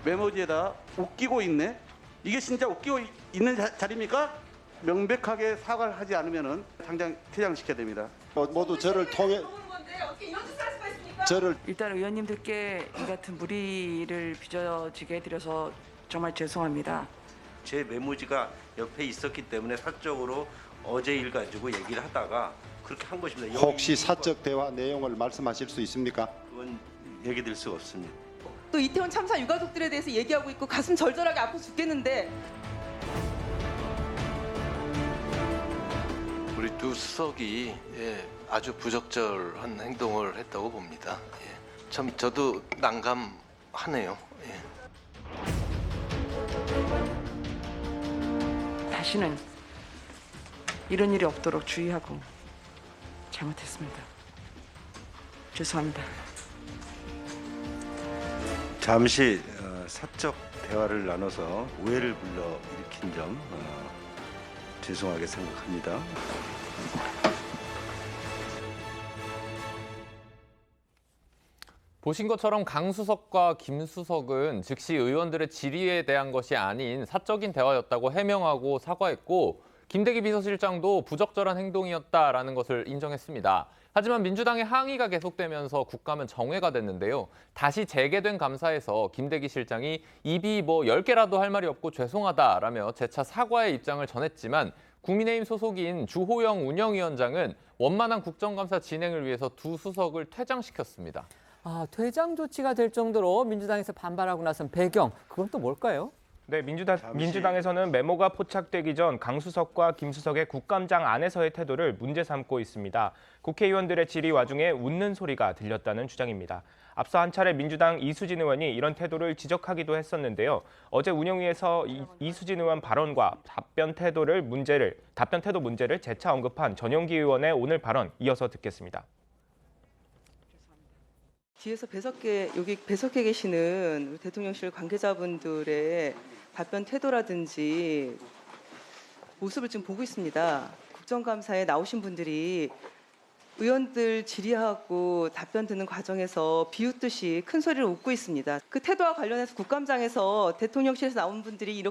메모지에다 웃기고 있네. 이게 진짜 웃기고 있는 자리입니까? 명백하게 사과를 하지 않으면은 당장 퇴장시켜야 됩니다. 모두 저를 통해 일단 의원님들께 이 같은 무리를 빚어지게 해드려서 정말 죄송합니다. 제 메모지가 옆에 있었기 때문에 사적으로 어제 일 가지고 얘기를 하다가 그렇게 한 것입니다. 혹시 사적 대화 내용을 말씀하실 수 있습니까? 그건 얘기 드릴 수가 없습니다. 또 이태원 참사 유가족들에 대해서 얘기하고 있고 가슴 절절하게 아파 죽겠는데 우리 두 수석이 아주 부적절한 행동을 했다고 봅니다. 참 저도 난감하네요. 다시는 이런 일이 없도록 주의하고 잘못했습니다. 죄송합니다. 잠시 사적 대화를 나눠서 오해를 불러일으킨 점 죄송하게 생각합니다. 보신 것처럼 강 수석과 김 수석은 즉시 의원들의 질의에 대한 것이 아닌 사적인 대화였다고 해명하고 사과했고 김대기 비서실장도 부적절한 행동이었다라는 것을 인정했습니다. 하지만 민주당의 항의가 계속되면서 국감은 정회가 됐는데요. 다시 재개된 감사에서 김대기 실장이 입이 10개라도 할 말이 없고 죄송하다라며 재차 사과의 입장을 전했지만 국민의힘 소속인 주호영 운영위원장은 원만한 국정감사 진행을 위해서 두 수석을 퇴장시켰습니다. 퇴장 조치가 될 정도로 민주당에서 반발하고 나선 배경, 그건 또 뭘까요? 네, 민주당에서는 메모가 포착되기 전 강 수석과 김 수석의 국감장 안에서의 태도를 문제 삼고 있습니다. 국회의원들의 질의 와중에 웃는 소리가 들렸다는 주장입니다. 앞서 한 차례 민주당 이수진 의원이 이런 태도를 지적하기도 했었는데요. 어제 운영위에서 이수진 의원 발언과 답변 태도 문제를 재차 언급한 전용기 의원의 오늘 발언 이어서 듣겠습니다. 뒤에서 여기 배석해 계시는 우리 대통령실 관계자분들의 답변 태도라든지 모습을 지금 보고 있습니다. 국정감사에 나오신 분들이 의원들 질의하고 답변 듣는 과정에서 비웃듯이 큰 소리를 웃고 있습니다. 그 태도와 관련해서 국감장에서 대통령실에서 나온 분들이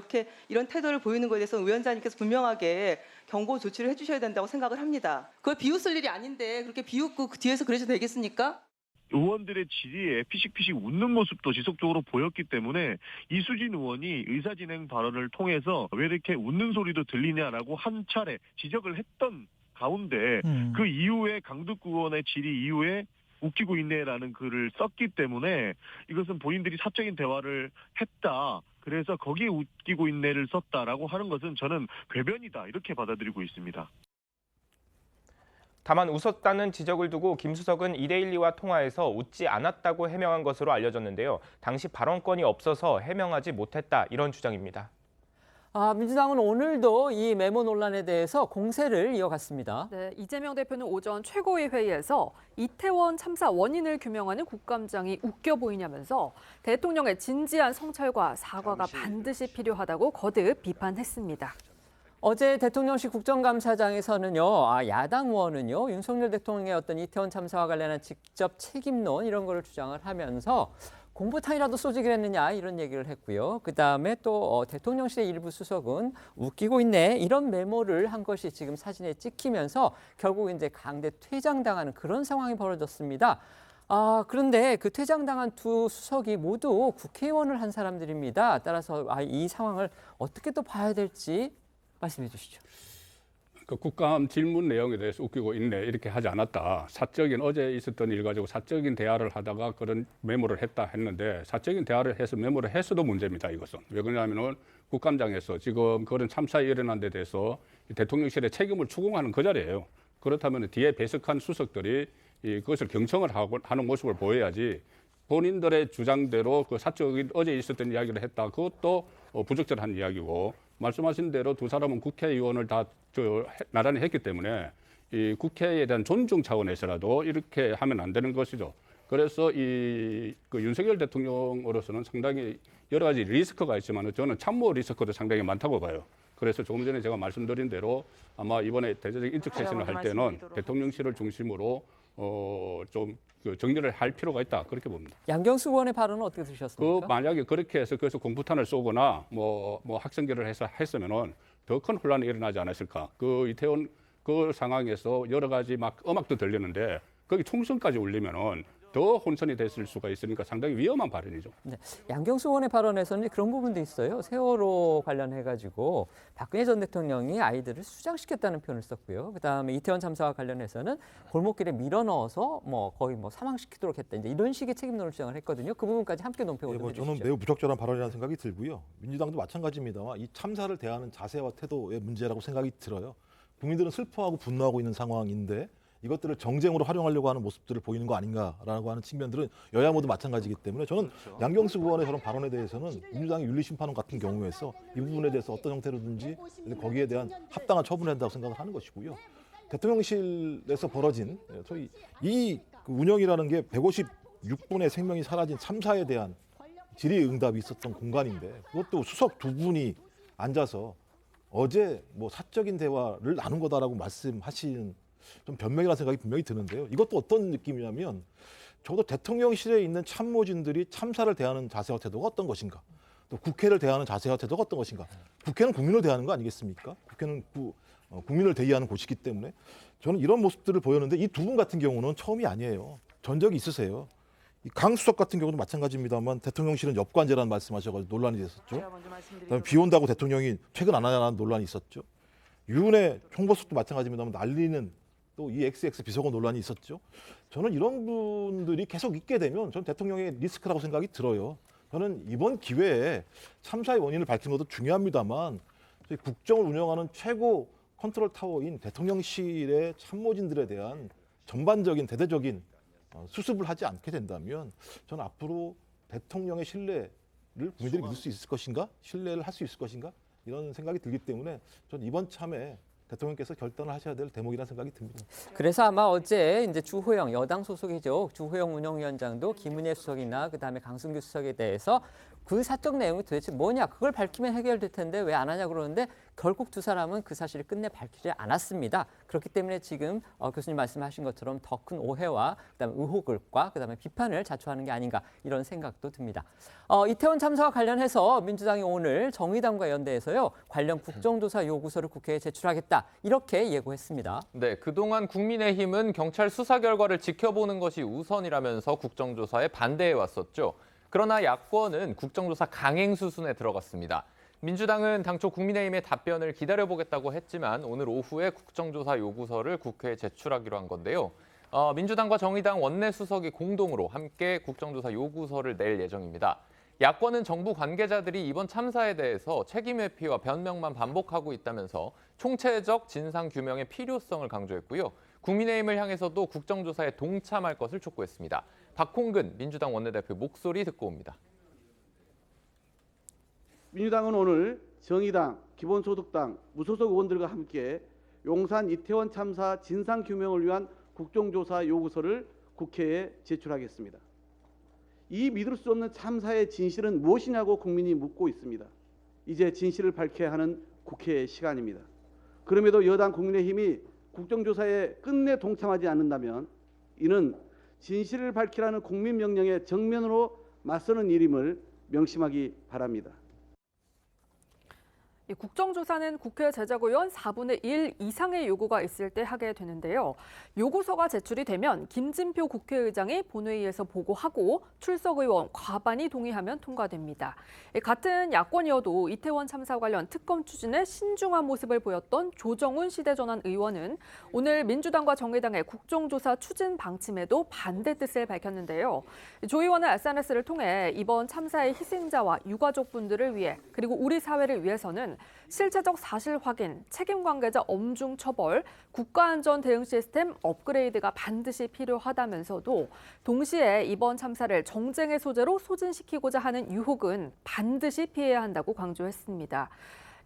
이런 태도를 보이는 것에 대해서 위원장님께서 분명하게 경고 조치를 해주셔야 된다고 생각을 합니다. 그걸 비웃을 일이 아닌데 그렇게 비웃고 그 뒤에서 그러셔도 되겠습니까? 의원들의 질의에 피식피식 웃는 모습도 지속적으로 보였기 때문에 이수진 의원이 의사진행 발언을 통해서 왜 이렇게 웃는 소리도 들리냐라고 한 차례 지적을 했던 가운데 그 이후에 강득구 의원의 질의 이후에 웃기고 있네라는 글을 썼기 때문에 이것은 본인들이 사적인 대화를 했다. 그래서 거기에 웃기고 있네를 썼다라고 하는 것은 저는 궤변이다 이렇게 받아들이고 있습니다. 다만 웃었다는 지적을 두고 김 수석은 이데일리와 통화에서 웃지 않았다고 해명한 것으로 알려졌는데요. 당시 발언권이 없어서 해명하지 못했다 이런 주장입니다. 민주당은 오늘도 이 메모 논란에 대해서 공세를 이어갔습니다. 네, 이재명 대표는 오전 최고위 회의에서 이태원 참사 원인을 규명하는 국감장이 웃겨 보이냐면서 대통령의 진지한 성찰과 사과가 반드시 필요하다고 거듭 비판했습니다. 어제 대통령실 국정감사장에서는요, 야당 의원은요, 윤석열 대통령의 어떤 이태원 참사와 관련한 직접 책임론 이런 거를 주장을 하면서 공포탄이라도 쏘지기를 했느냐 이런 얘기를 했고요. 그다음에 또 대통령실의 일부 수석은 웃기고 있네 이런 메모를 한 것이 지금 사진에 찍히면서 결국 이제 강제 퇴장당하는 그런 상황이 벌어졌습니다. 그런데 그 퇴장당한 두 수석이 모두 국회의원을 한 사람들입니다. 따라서 이 상황을 어떻게 또 봐야 될지 말씀해 주시죠. 그 국감 질문 내용에 대해서 웃기고 있네 이렇게 하지 않았다. 어제 있었던 일 가지고 사적인 대화를 하다가 그런 메모를 했다 했는데 사적인 대화를 해서 메모를 했어도 문제입니다. 이것은. 왜 그러냐면은 국감장에서 지금 그런 참사에 일어난 데 대해서 대통령실의 책임을 추궁하는 그 자리예요. 그렇다면 뒤에 배석한 수석들이 그것을 경청을 하는 모습을 보여야지 본인들의 주장대로 그 사적인 어제 있었던 이야기를 했다. 그것도 부적절한 이야기고 말씀하신 대로 두 사람은 국회의원을 다 나란히 했기 때문에 이 국회에 대한 존중 차원에서라도 이렇게 하면 안 되는 것이죠. 그래서 그 윤석열 대통령으로서는 상당히 여러 가지 리스크가 있지만 저는 참모 리스크도 상당히 많다고 봐요. 그래서 조금 전에 제가 말씀드린 대로 아마 이번에 대대적 인적 쇄신을 할 때는 대통령실을 중심으로 좀 정리를 할 필요가 있다 그렇게 봅니다. 양경수 의원의 발언은 어떻게 들으셨습니까? 만약에 그렇게 해서 그래서 공포탄을 쏘거나 뭐 학생들을 해서 했으면은 더 큰 혼란이 일어나지 않았을까? 그 이태원 그 상황에서 여러 가지 막 음악도 들리는데 거기 총성까지 울리면은 더 혼선이 됐을 수가 있으니까 상당히 위험한 발언이죠. 네, 양경수 의원의 발언에서는 그런 부분도 있어요. 세월호 관련해가지고 박근혜 전 대통령이 아이들을 수장시켰다는 표현을 썼고요. 그다음에 이태원 참사와 관련해서는 골목길에 밀어 넣어서 거의 사망시키도록 했다. 이제 이런 식의 책임론을 주장을 했거든요. 그 부분까지 함께 논평을 해주시죠. 저는 매우 부적절한 발언이라는 생각이 들고요. 민주당도 마찬가지입니다만 이 참사를 대하는 자세와 태도의 문제라고 생각이 들어요. 국민들은 슬퍼하고 분노하고 있는 상황인데 이것들을 정쟁으로 활용하려고 하는 모습들을 보이는 거 아닌가라고 하는 측면들은 여야 모두 마찬가지이기 때문에 저는 양경수 의원의 그런 발언에 대해서는 민주당의 윤리심판원 같은 경우에서 이 부분에 대해서 어떤 형태로든지 거기에 대한 합당한 처분을 한다고 생각을 하는 것이고요. 대통령실에서 벌어진 저희 이 운영이라는 게 156분의 생명이 사라진 참사에 대한 질의응답이 있었던 공간인데 그것도 수석 두 분이 앉아서 어제 사적인 대화를 나눈 거다라고 말씀하신 좀 변명이라는 생각이 분명히 드는데요. 이것도 어떤 느낌이냐면 적어도 대통령실에 있는 참모진들이 참사를 대하는 자세와 태도가 어떤 것인가, 또 국회를 대하는 자세와 태도가 어떤 것인가. 국회는 국민을 대하는 거 아니겠습니까? 국회는 국민을 대의하는 곳이기 때문에 저는 이런 모습들을 보였는데 이 두 분 같은 경우는 처음이 아니에요. 전적이 있으세요. 강 수석 같은 경우도 마찬가지입니다만 대통령실은 엽관제라는 말씀하셔가지고 논란이 됐었죠. 그다음에 비 온다고 대통령이 퇴근 안 하냐는 논란이 있었죠. 유은혜 총보수도 마찬가지입니다만 난리는 또 이 XX 비서관 논란이 있었죠. 저는 이런 분들이 계속 있게 되면 저는 대통령의 리스크라고 생각이 들어요. 저는 이번 기회에 참사의 원인을 밝히는 것도 중요합니다만 저희 국정을 운영하는 최고 컨트롤 타워인 대통령실의 참모진들에 대한 전반적인 대대적인 수습을 하지 않게 된다면 저는 앞으로 대통령의 신뢰를 국민들이 믿을 수 있을 것인가? 신뢰를 할 수 있을 것인가? 이런 생각이 들기 때문에 저는 이번 참에 대통령께서 결단을 하셔야 될 대목이라는 생각이 듭니다. 그래서 아마 어제 이제 주호영 여당 소속이죠. 주호영 운영위원장도 김은혜 수석이나 그다음에 강승규 수석에 대해서 그 사적 내용이 도대체 뭐냐 그걸 밝히면 해결될 텐데 왜 안 하냐 그러는데 결국 두 사람은 그 사실을 끝내 밝히지 않았습니다. 그렇기 때문에 지금 교수님 말씀하신 것처럼 더 큰 오해와 그다음에 의혹과 그다음에 비판을 자초하는 게 아닌가 이런 생각도 듭니다. 이태원 참사와 관련해서 민주당이 오늘 정의당과 연대해서요 관련 국정조사 요구서를 국회에 제출하겠다 이렇게 예고했습니다. 네, 그동안 국민의힘은 경찰 수사 결과를 지켜보는 것이 우선이라면서 국정조사에 반대해 왔었죠. 그러나 야권은 국정조사 강행 수순에 들어갔습니다. 민주당은 당초 국민의힘의 답변을 기다려보겠다고 했지만 오늘 오후에 국정조사 요구서를 국회에 제출하기로 한 건데요. 민주당과 정의당 원내수석이 공동으로 함께 국정조사 요구서를 낼 예정입니다. 야권은 정부 관계자들이 이번 참사에 대해서 책임 회피와 변명만 반복하고 있다면서 총체적 진상 규명의 필요성을 강조했고요. 국민의힘을 향해서도 국정조사에 동참할 것을 촉구했습니다. 박홍근 민주당 원내대표 목소리 듣고 옵니다. 민주당은 오늘 정의당, 기본소득당, 무소속 의원들과 함께 용산 이태원 참사 진상규명을 위한 국정조사 요구서를 국회에 제출하겠습니다. 이 믿을 수 없는 참사의 진실은 무엇이냐고 국민이 묻고 있습니다. 이제 진실을 밝혀야 하는 국회의 시간입니다. 그럼에도 여당 국민의힘이 국정조사에 끝내 동참하지 않는다면 이는 진실을 밝히라는 국민 명령에 정면으로 맞서는 일임을 명심하기 바랍니다. 국정조사는 국회 제작의원 4분의 1 이상의 요구가 있을 때 하게 되는데요. 요구서가 제출이 되면 김진표 국회의장이 본회의에서 보고하고 출석 의원 과반이 동의하면 통과됩니다. 같은 야권이어도 이태원 참사 관련 특검 추진에 신중한 모습을 보였던 조정훈 시대전환 의원은 오늘 민주당과 정의당의 국정조사 추진 방침에도 반대 뜻을 밝혔는데요. 조 의원은 SNS를 통해 이번 참사의 희생자와 유가족분들을 위해 그리고 우리 사회를 위해서는 실체적 사실 확인, 책임 관계자 엄중 처벌, 국가안전 대응 시스템 업그레이드가 반드시 필요하다면서도 동시에 이번 참사를 정쟁의 소재로 소진시키고자 하는 유혹은 반드시 피해야 한다고 강조했습니다.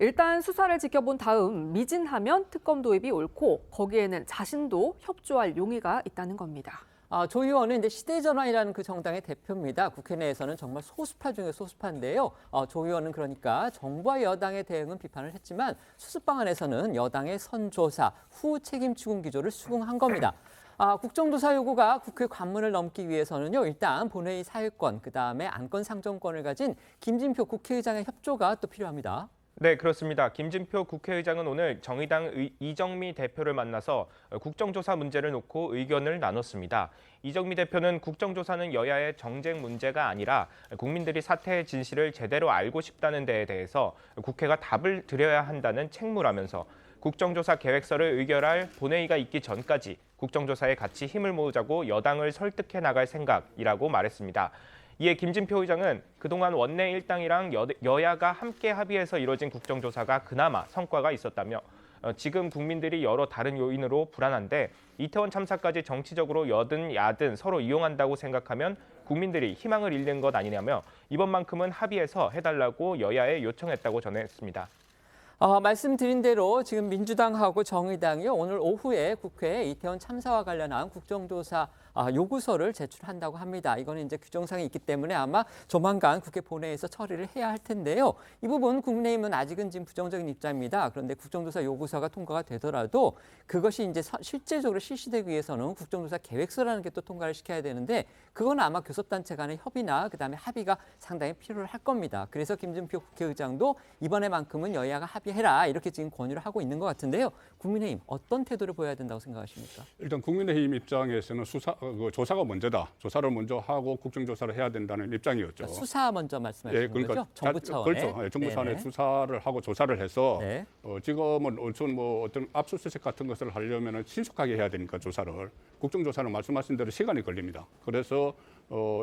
일단 수사를 지켜본 다음 미진하면 특검 도입이 옳고 거기에는 자신도 협조할 용의가 있다는 겁니다. 조 의원은 이제 시대전환이라는 그 정당의 대표입니다. 국회 내에서는 정말 소수파 중에 소수파인데요. 조 의원은 그러니까 정부와 여당의 대응은 비판을 했지만 수습 방안에서는 여당의 선조사, 후 책임 추궁 기조를 수긍한 겁니다. 국정조사 요구가 국회 관문을 넘기 위해서는요, 일단 본회의 사회권, 그다음에 안건 상정권을 가진 김진표 국회의장의 협조가 또 필요합니다. 네, 그렇습니다. 김진표 국회의장은 오늘 정의당 이정미 대표를 만나서 국정조사 문제를 놓고 의견을 나눴습니다. 이정미 대표는 국정조사는 여야의 정쟁 문제가 아니라 국민들이 사태의 진실을 제대로 알고 싶다는 데에 대해서 국회가 답을 드려야 한다는 책무라면서 국정조사 계획서를 의결할 본회의가 있기 전까지 국정조사에 같이 힘을 모으자고 여당을 설득해 나갈 생각이라고 말했습니다. 이에 김진표 의장은 그동안 원내 일당이랑 여야가 함께 합의해서 이뤄진 국정조사가 그나마 성과가 있었다며 지금 국민들이 여러 다른 요인으로 불안한데 이태원 참사까지 정치적으로 여든 야든 서로 이용한다고 생각하면 국민들이 희망을 잃는 것 아니냐며 이번만큼은 합의해서 해달라고 여야에 요청했다고 전했습니다. 말씀드린 대로 지금 민주당하고 정의당이요, 오늘 오후에 국회에 이태원 참사와 관련한 국정조사 요구서를 제출한다고 합니다. 이거는 이제 규정상이 있기 때문에 아마 조만간 국회 본회의에서 처리를 해야 할 텐데요. 이 부분 국민의힘은 아직은 지금 부정적인 입장입니다. 그런데 국정조사 요구서가 통과가 되더라도 그것이 이제 실제적으로 실시되기 위해서는 국정조사 계획서라는 게 또 통과를 시켜야 되는데 그건 아마 교섭단체 간의 협의나 그다음에 합의가 상당히 필요할 겁니다. 그래서 김진표 국회의장도 이번에만큼은 여야가 합의해라 이렇게 지금 권유를 하고 있는 것 같은데요. 국민의힘 어떤 태도를 보여야 된다고 생각하십니까? 일단 국민의힘 입장에서는 조사가 먼저다. 조사를 먼저 하고 국정조사를 해야 된다는 입장이었죠. 그러니까 수사 먼저 말씀하시는 거죠? 정부 차원에? 그렇죠. 정부 차원에 수사를 하고 조사를 해서 네. 지금은 어떤 압수수색 같은 것을 하려면 신속하게 해야 되니까 조사를. 국정조사는 말씀하신 대로 시간이 걸립니다. 그래서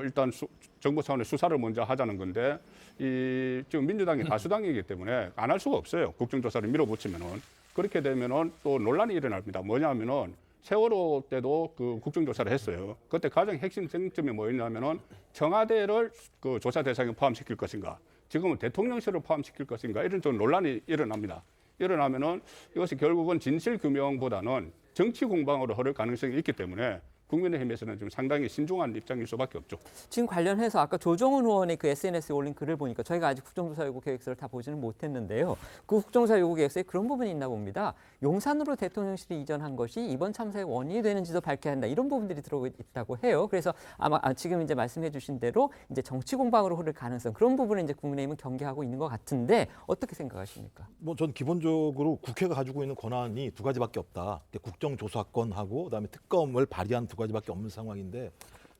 일단 정부 차원의 수사를 먼저 하자는 건데 지금 민주당이 다수당이기 때문에 안 할 수가 없어요. 국정조사를 밀어붙이면은. 그렇게 되면은 또 논란이 일어납니다. 뭐냐면은 세월호 때도 그 국정조사를 했어요. 그때 가장 핵심 쟁점이 뭐였냐면은 청와대를 그 조사 대상에 포함시킬 것인가, 지금은 대통령실을 포함시킬 것인가 이런 좀 논란이 일어납니다. 일어나면은 이것이 결국은 진실 규명보다는 정치 공방으로 흐를 가능성이 있기 때문에 국민의힘에서는 좀 상당히 신중한 입장일 수밖에 없죠. 지금 관련해서 아까 조정훈 의원의 그 SNS에 올린 글을 보니까 저희가 아직 국정조사 요구 계획서를 다 보지는 못했는데요. 그 국정조사 요구 계획서에 그런 부분이 있나 봅니다. 용산으로 대통령실이 이전한 것이 이번 참사의 원인이 되는지도 밝혀야 한다. 이런 부분들이 들어있다고 해요. 그래서 아마 지금 이제 말씀해 주신 대로 이제 정치 공방으로 흐를 가능성 그런 부분을 이제 국민의힘은 경계하고 있는 것 같은데 어떻게 생각하십니까? 전 기본적으로 국회가 가지고 있는 권한이 두 가지밖에 없다. 국정조사권하고 그다음에 특검을 발의한 두 가지밖에 없는 상황인데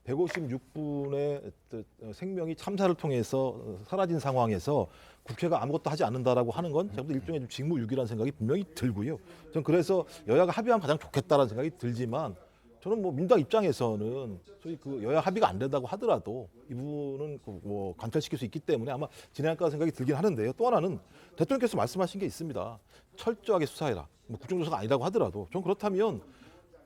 156분의 생명이 참사를 통해서 사라진 상황에서 국회가 아무것도 하지 않는다라고 하는 건 제가 일종의 좀 직무유기라는 생각이 분명히 들고요. 저는 그래서 여야가 합의하면 가장 좋겠다라는 생각이 들지만 저는 뭐 민주당 입장에서는 소위 그 여야 합의가 안 된다고 하더라도 이 부분은 뭐 관철시킬 수 있기 때문에 아마 진행할 거라 생각이 들긴 하는데요. 또 하나는 대통령께서 말씀하신 게 있습니다. 철저하게 수사해라. 뭐 국정조사가 아니라고 하더라도 전 그렇다면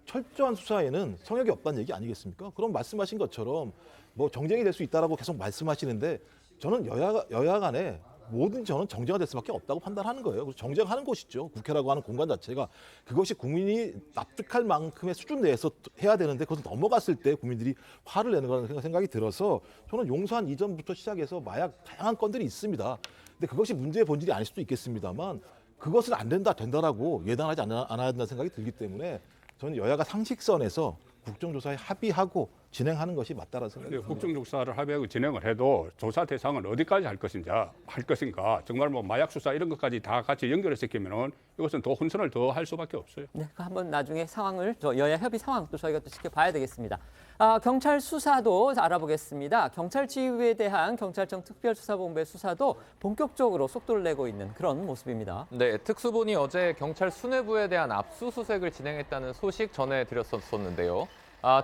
철저한 수사에는 성역이 없다는 얘기 아니겠습니까? 그럼 말씀하신 것처럼 뭐 정쟁이 될 수 있다라고 계속 말씀하시는데 저는 여야 간에 뭐든지 저는 정쟁화 될 수밖에 없다고 판단하는 거예요. 그래서 정쟁하는 곳이죠. 국회라고 하는 공간 자체가 그것이 국민이 납득할 만큼의 수준 내에서 해야 되는데 그것을 넘어갔을 때 국민들이 화를 내는 거라는 생각이 들어서 저는 용산 이전부터 시작해서 마약 다양한 건들이 있습니다. 근데 그것이 문제의 본질이 아닐 수도 있겠습니다만 그것은 안 된다라고 예단하지 않아야 된다는 생각이 들기 때문에 저는 여야가 상식선에서 국정조사에 합의하고 진행하는 것이 맞다라는 생각이 듭니다. 국정조사를 합의하고 진행을 해도 조사 대상은 어디까지 할 것인가 정말 뭐 마약 수사 이런 것까지 다 같이 연결을 시키면은 이것은 더 혼선을 더 할 수밖에 없어요. 네, 한번 나중에 상황을 여야 협의 상황 또 저희가 또 지켜봐야 되겠습니다. 경찰 수사도 알아보겠습니다. 경찰 지휘부에 대한 경찰청 특별수사본부의 수사도 본격적으로 속도를 내고 있는 그런 모습입니다. 네, 특수본이 어제 경찰 수뇌부에 대한 압수수색을 진행했다는 소식 전해드렸었는데요.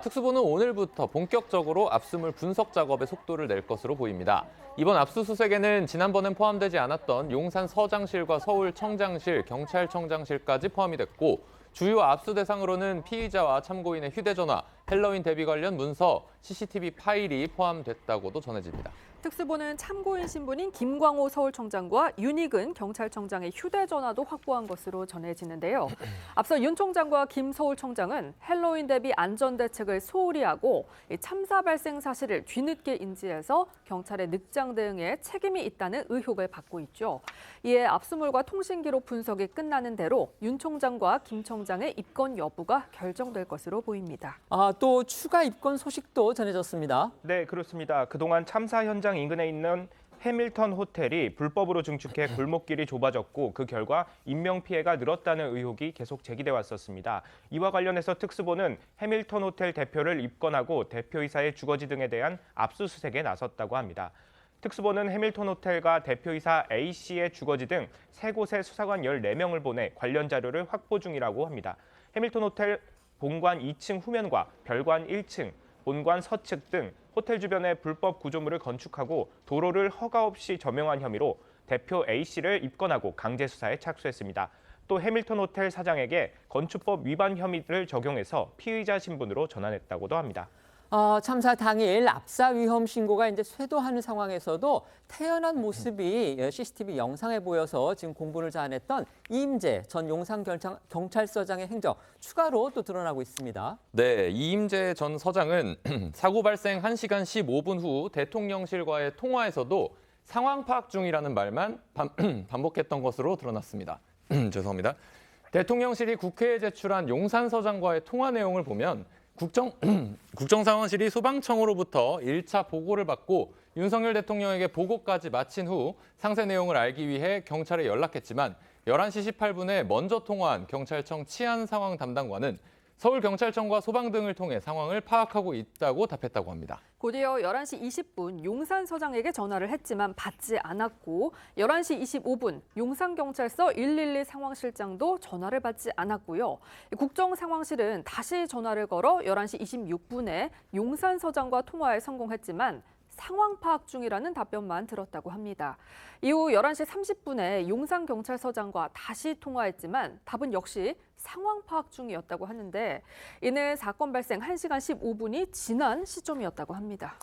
특수본은 오늘부터 본격적으로 압수물 분석 작업에 속도를 낼 것으로 보입니다. 이번 압수수색에는 지난번엔 포함되지 않았던 용산 서장실과 서울 청장실, 경찰청장실까지 포함이 됐고 주요 압수 대상으로는 피의자와 참고인의 휴대전화, 헬로윈 대비 관련 문서, CCTV 파일이 포함됐다고도 전해집니다. 특수본은 참고인 신분인 김광호 서울청장과 윤익은 경찰청장의 휴대전화도 확보한 것으로 전해지는데요. 앞서 윤 총장과 김 서울청장은 헬로윈 대비 안전대책을 소홀히 하고 참사 발생 사실을 뒤늦게 인지해서 경찰의 늑장 대응에 책임이 있다는 의혹을 받고 있죠. 이에 압수물과 통신기록 분석이 끝나는 대로 윤 총장과 김 청장의 입건 여부가 결정될 것으로 보입니다. 또 추가 입건 소식도 전해졌습니다. 네, 그렇습니다. 그동안 참사 현장 인근에 있는 해밀턴 호텔이 불법으로 증축해 골목길이 좁아졌고 그 결과 인명피해가 늘었다는 의혹이 계속 제기돼 왔었습니다. 이와 관련해서 특수본은 해밀턴 호텔 대표를 입건하고 대표이사의 주거지 등에 대한 압수수색에 나섰다고 합니다. 특수본은 해밀턴 호텔과 대표이사 A씨의 주거지 등 3곳에 수사관 14명을 보내 관련 자료를 확보 중이라고 합니다. 해밀턴 호텔 본관 2층 후면과 별관 1층, 본관 서측 등 호텔 주변에 불법 구조물을 건축하고 도로를 허가 없이 점용한 혐의로 대표 A씨를 입건하고 강제 수사에 착수했습니다. 또 해밀턴 호텔 사장에게 건축법 위반 혐의를 적용해서 피의자 신분으로 전환했다고도 합니다. 참사 당일 압사 위험 신고가 이제 쇄도하는 상황에서도 태연한 모습이 CCTV 영상에 보여서 지금 공분을 자아냈던 이임재 전 용산경찰서장의 행적 추가로 또 드러나고 있습니다. 네, 이임재 전 서장은 사고 발생 1시간 15분 후 대통령실과의 통화에서도 상황 파악 중이라는 말만 반복했던 것으로 드러났습니다. 죄송합니다. 대통령실이 국회에 제출한 용산 서장과의 통화 내용을 보면 국정상황실이 소방청으로부터 1차 보고를 받고 윤석열 대통령에게 보고까지 마친 후 상세 내용을 알기 위해 경찰에 연락했지만 11시 18분에 먼저 통화한 경찰청 치안 상황 담당관은 서울경찰청과 소방 등을 통해 상황을 파악하고 있다고 답했다고 합니다. 곧이어 11시 20분 용산 서장에게 전화를 했지만 받지 않았고 11시 25분 용산경찰서 112 상황실장도 전화를 받지 않았고요. 국정상황실은 다시 전화를 걸어 11시 26분에 용산 서장과 통화에 성공했지만 상황 파악 중이라는 답변만 들었다고 합니다. 이후 11시 30분에 용산경찰서장과 다시 통화했지만 답은 역시 상황 파악 중이었다고 하는데 이는 사건 발생 1시간 15분이 지난 시점이었다고 합니다.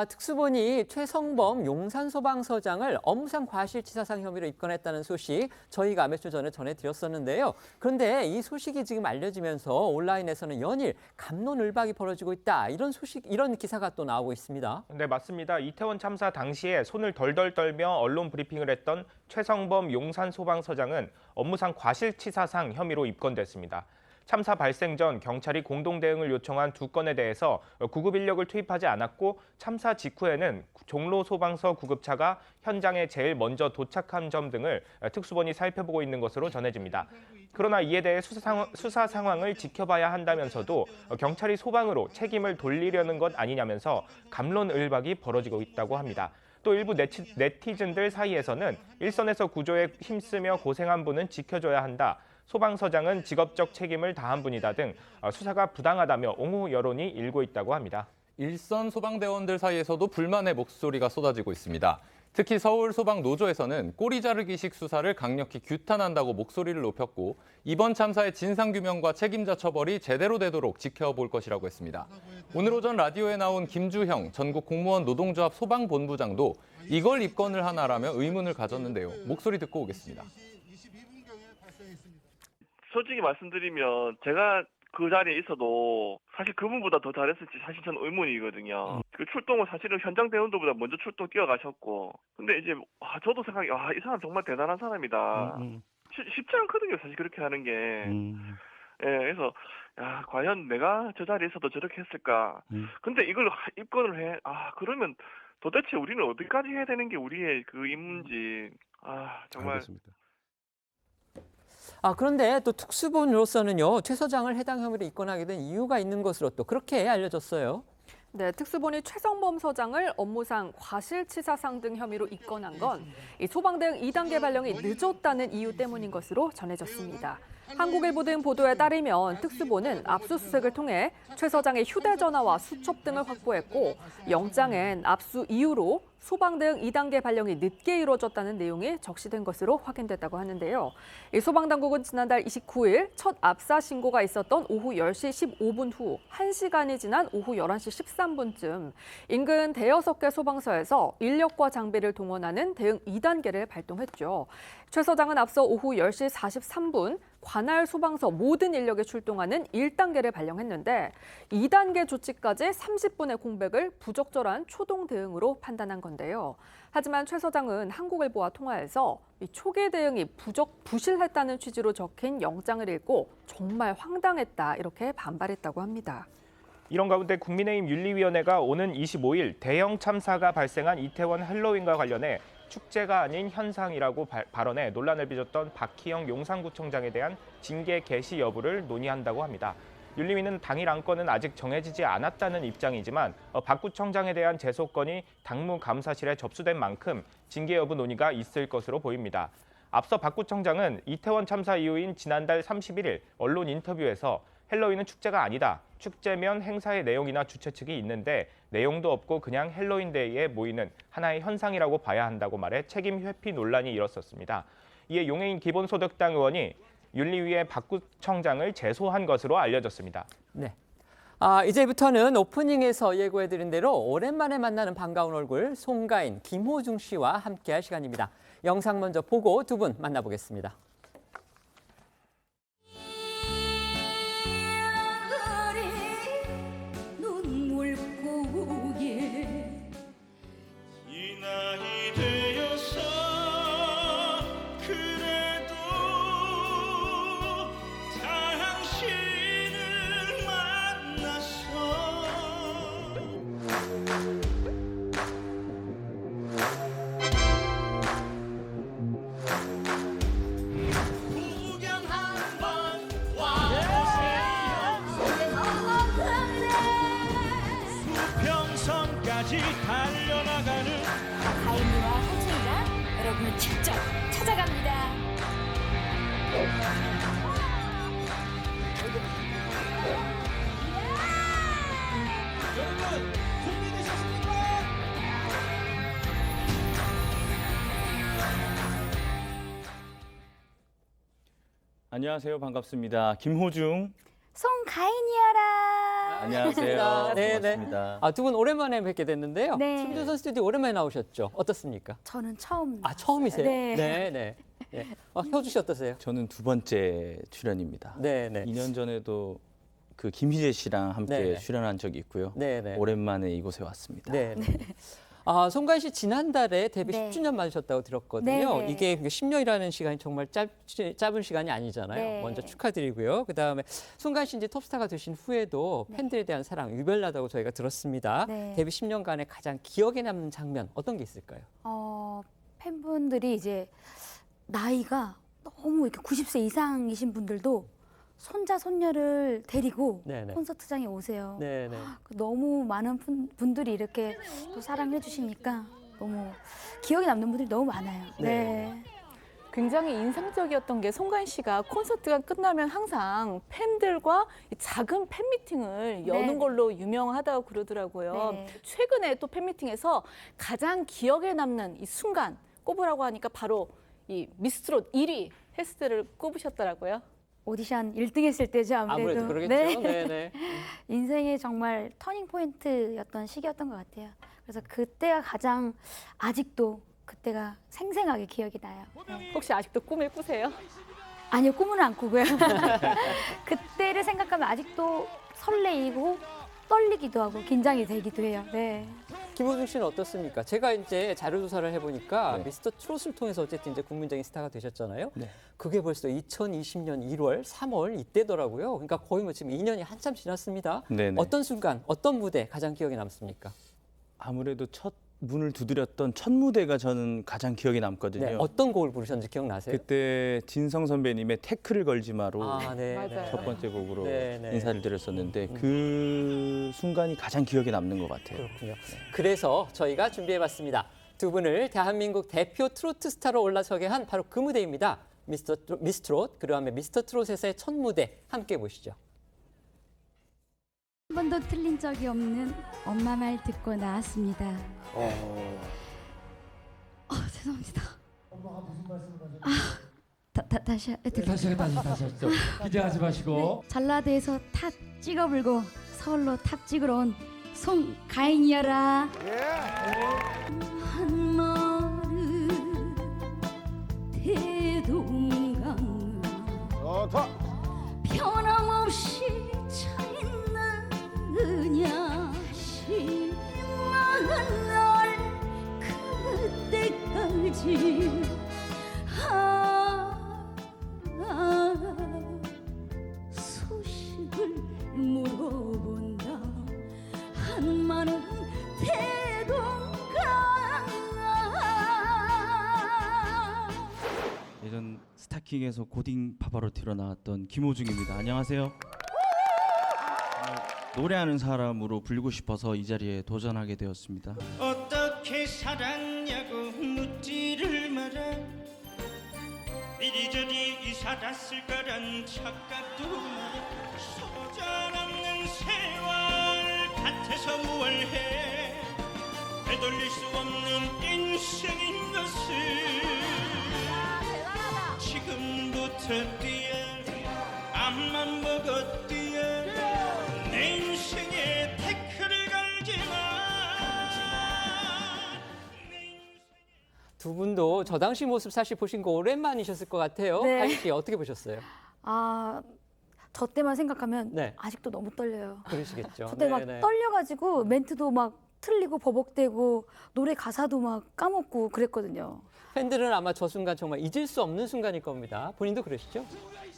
특수본이 최성범 용산소방서장을 업무상 과실치사상 혐의로 입건했다는 소식 저희가 몇 주 전에 전해드렸었는데요. 그런데 이 소식이 지금 알려지면서 온라인에서는 연일 갑론을박이 벌어지고 있다. 이런 기사가 또 나오고 있습니다. 네, 맞습니다. 이태원 참사 당시에 손을 덜덜 떨며 언론 브리핑을 했던 최성범 용산소방서장은 업무상 과실치사상 혐의로 입건됐습니다. 참사 발생 전 경찰이 공동 대응을 요청한 2건에 대해서 구급 인력을 투입하지 않았고 참사 직후에는 종로 소방서 구급차가 현장에 제일 먼저 도착한 점 등을 특수본이 살펴보고 있는 것으로 전해집니다. 그러나 이에 대해 수사 상황을 지켜봐야 한다면서도 경찰이 소방으로 책임을 돌리려는 것 아니냐면서 갑론을박이 벌어지고 있다고 합니다. 또 일부 네티즌들 사이에서는 일선에서 구조에 힘쓰며 고생한 분은 지켜줘야 한다. 소방서장은 직업적 책임을 다한 분이다 등 수사가 부당하다며 옹호 여론이 일고 있다고 합니다. 일선 소방대원들 사이에서도 불만의 목소리가 쏟아지고 있습니다. 특히 서울소방노조에서는 꼬리 자르기식 수사를 강력히 규탄한다고 목소리를 높였고 이번 참사의 진상규명과 책임자 처벌이 제대로 되도록 지켜볼 것이라고 했습니다. 오늘 오전 라디오에 나온 김주형 전국공무원 노동조합 소방본부장도 이걸 입건을 하나라며 의문을 가졌는데요. 목소리 듣고 오겠습니다. 솔직히 말씀드리면 제가 그 자리에 있어도 사실 그분보다 더 잘했을지 사실 저는 의문이거든요. 그 출동은 사실은 현장 대원들보다 먼저 출동 뛰어가셨고 근데 이제 저도 생각이 이 사람 정말 대단한 사람이다. 쉽지 않거든요. 사실 그렇게 하는 게. 그래서 과연 내가 저 자리에 있어도 저렇게 했을까. 근데 이걸 입건을 해. 그러면 도대체 우리는 어디까지 해야 되는 게 우리의 그 임무인지. 정말. 알겠습니다. 그런데 또 특수본으로서는요, 최 서장을 해당 혐의로 입건하게 된 이유가 있는 것으로 또 그렇게 알려졌어요. 네, 특수본이 최성범 서장을 업무상 과실치사상 등 혐의로 입건한 건 이 소방대응 2단계 발령이 늦었다는 이유 때문인 것으로 전해졌습니다. 한국일보 등 보도에 따르면 특수본은 압수수색을 통해 최 서장의 휴대전화와 수첩 등을 확보했고 영장엔 압수 이후로 소방대응 2단계 발령이 늦게 이루어졌다는 내용이 적시된 것으로 확인됐다고 하는데요. 이 소방당국은 지난달 29일 첫 압사 신고가 있었던 오후 10시 15분 후 1시간이 지난 오후 11시 13분쯤 인근 대여섯 개 소방서에서 인력과 장비를 동원하는 대응 2단계를 발동했죠. 최 서장은 앞서 오후 10시 43분 관할 소방서 모든 인력이 출동하는 1단계를 발령했는데 2단계 조치까지 30분의 공백을 부적절한 초동 대응으로 판단한 건데요. 하지만 최 서장은 한국일보와 통화에서 이 초기 대응이 부실했다는 취지로 적힌 영장을 읽고 정말 황당했다 이렇게 반발했다고 합니다. 이런 가운데 국민의힘 윤리위원회가 오는 25일 대형 참사가 발생한 이태원 할로윈과 관련해 축제가 아닌 현상이라고 발언해 논란을 빚었던 박희영 용산구청장에 대한 징계 개시 여부를 논의한다고 합니다. 윤리위는 당일 안건은 아직 정해지지 않았다는 입장이지만 박 구청장에 대한 제소건이 당무감사실에 접수된 만큼 징계 여부 논의가 있을 것으로 보입니다. 앞서 박 구청장은 이태원 참사 이후인 지난달 31일 언론 인터뷰에서 헬로윈은 축제가 아니다. 축제면 행사의 내용이나 주최 측이 있는데 내용도 없고 그냥 헬로윈데이에 모이는 하나의 현상이라고 봐야 한다고 말해 책임 회피 논란이 일었었습니다. 이에 용해인 기본소득당 의원이 윤리위의 박 구청장을 제소한 것으로 알려졌습니다. 네. 이제부터는 오프닝에서 예고해드린 대로 오랜만에 만나는 반가운 얼굴 송가인, 김호중 씨와 함께할 시간입니다. 영상 먼저 보고 두 분 만나보겠습니다. 달려나가는 가인이와 호준이가 여러분을 직접 찾아갑니다. 여러분 준비되셨습니까? 안녕하세요. 반갑습니다. 김호중. 송가인이여라. 안녕하세요. 네네. 반갑습니다. 두 분 오랜만에 뵙게 됐는데요. 네. 김두선 스튜디오 오랜만에 나오셨죠? 어떻습니까? 저는 처음. 처음이세요? 네. 네네. 네. 효주 씨 어떠세요? 저는 두 번째 출연입니다. 네네. 2년 전에도 그 김희재 씨랑 함께 네네. 출연한 적이 있고요. 네네. 오랜만에 이곳에 왔습니다. 네. 송가인 씨 지난달에 데뷔 네. 10주년 맞으셨다고 들었거든요. 네. 이게 10년이라는 시간이 정말 짧은 시간이 아니잖아요. 네. 먼저 축하드리고요. 그다음에 송가인 씨 이제 톱스타가 되신 후에도 팬들에 대한 사랑 유별나다고 저희가 들었습니다. 네. 데뷔 10년간의 가장 기억에 남는 장면 어떤 게 있을까요? 팬분들이 이제 나이가 너무 이렇게 90세 이상이신 분들도 손자 손녀를 데리고 네네. 콘서트장에 오세요. 네네. 너무 많은 분들이 이렇게 또 사랑해 주시니까 너무 기억에 남는 분들이 너무 많아요. 네. 굉장히 인상적이었던 게 송가인 씨가 콘서트가 끝나면 항상 팬들과 작은 팬미팅을 여는 네. 걸로 유명하다고 그러더라고요. 네. 최근에 또 팬미팅에서 가장 기억에 남는 이 순간 꼽으라고 하니까 바로 이 미스트롯 1위 했을 때를 꼽으셨더라고요. 오디션 1등 했을 때죠, 아무래도. 그러겠죠. 네. 네네. 인생의 정말 터닝 포인트였던 시기였던 것 같아요. 그래서 그때가 가장 아직도 그때가 생생하게 기억이 나요. 혹시 아직도 꿈을 꾸세요? 아니요, 꿈은 안 꾸고요. 그때를 생각하면 아직도 설레이고 떨리기도 하고 긴장이 되기도 해요. 네. 김호중 씨는 어떻습니까? 제가 이제 자료 조사를 해보니까 네. 미스터 트롯을 통해서 어쨌든 이제 국민적인 스타가 되셨잖아요. 네. 그게 벌써 2020년 1월, 3월 이때더라고요. 그러니까 거의 뭐 지금 2년이 한참 지났습니다. 네네. 어떤 순간, 어떤 무대 가장 기억에 남습니까? 아무래도 첫 문을 두드렸던 첫 무대가 저는 가장 기억에 남거든요. 네, 어떤 곡을 부르셨는지 기억나세요? 그때 진성 선배님의 태클을 걸지 마로 네, 맞아요. 첫 번째 곡으로 네, 네. 인사를 드렸었는데 그 순간이 가장 기억에 남는 것 같아요. 그렇군요. 그래서 저희가 준비해봤습니다. 두 분을 대한민국 대표 트로트 스타로 올라서게 한 바로 그 무대입니다. 미스트롯, 그다음에 미스터 트롯에서의 첫 무대 함께 보시죠. 한 번도 틀린 적이 없는 엄마 말 듣고 나왔습니다. 죄송합니다. 엄마가 무슨 말씀을 하셨나요? 다시 해드릴게요. 다시 하시죠. 기대하지 마시고. 전라도에서 탑 찍어불고 서울로 탑 찍으러 온 송가인이여라. 한마르 대동강 변함없이 차있느냐 실망한 날 그때까지 소식을 물어본다 한마는 예전 스타킹에서 고딩 파바로티로 나왔던 김호중입니다. 안녕하세요. 노래하는 사람으로 불리고 싶어서 이 자리에 도전하게 되었습니다. 어떻게 살았냐고 묻지를 마라. 이리저리 살았을 거란 착각도 마라. 소자없는 세월 같아서 무얼 해. 되돌릴 수 없는 인생인 것을 지금부터 뛰어 앞만 보고 뛰어 내 인생에 태클을 걸지마. 두 분도 저 당시 모습 사실 보신 거 오랜만이셨을 것 같아요. 네. 하이 씨 어떻게 보셨어요? 저 때만 생각하면 네. 아직도 너무 떨려요. 그러시겠죠. 저 때 막 네네. 떨려가지고 멘트도 막 틀리고 버벅대고 노래 가사도 막 까먹고 그랬거든요. 팬들은 아마 저 순간 정말 잊을 수 없는 순간일 겁니다. 본인도 그러시죠?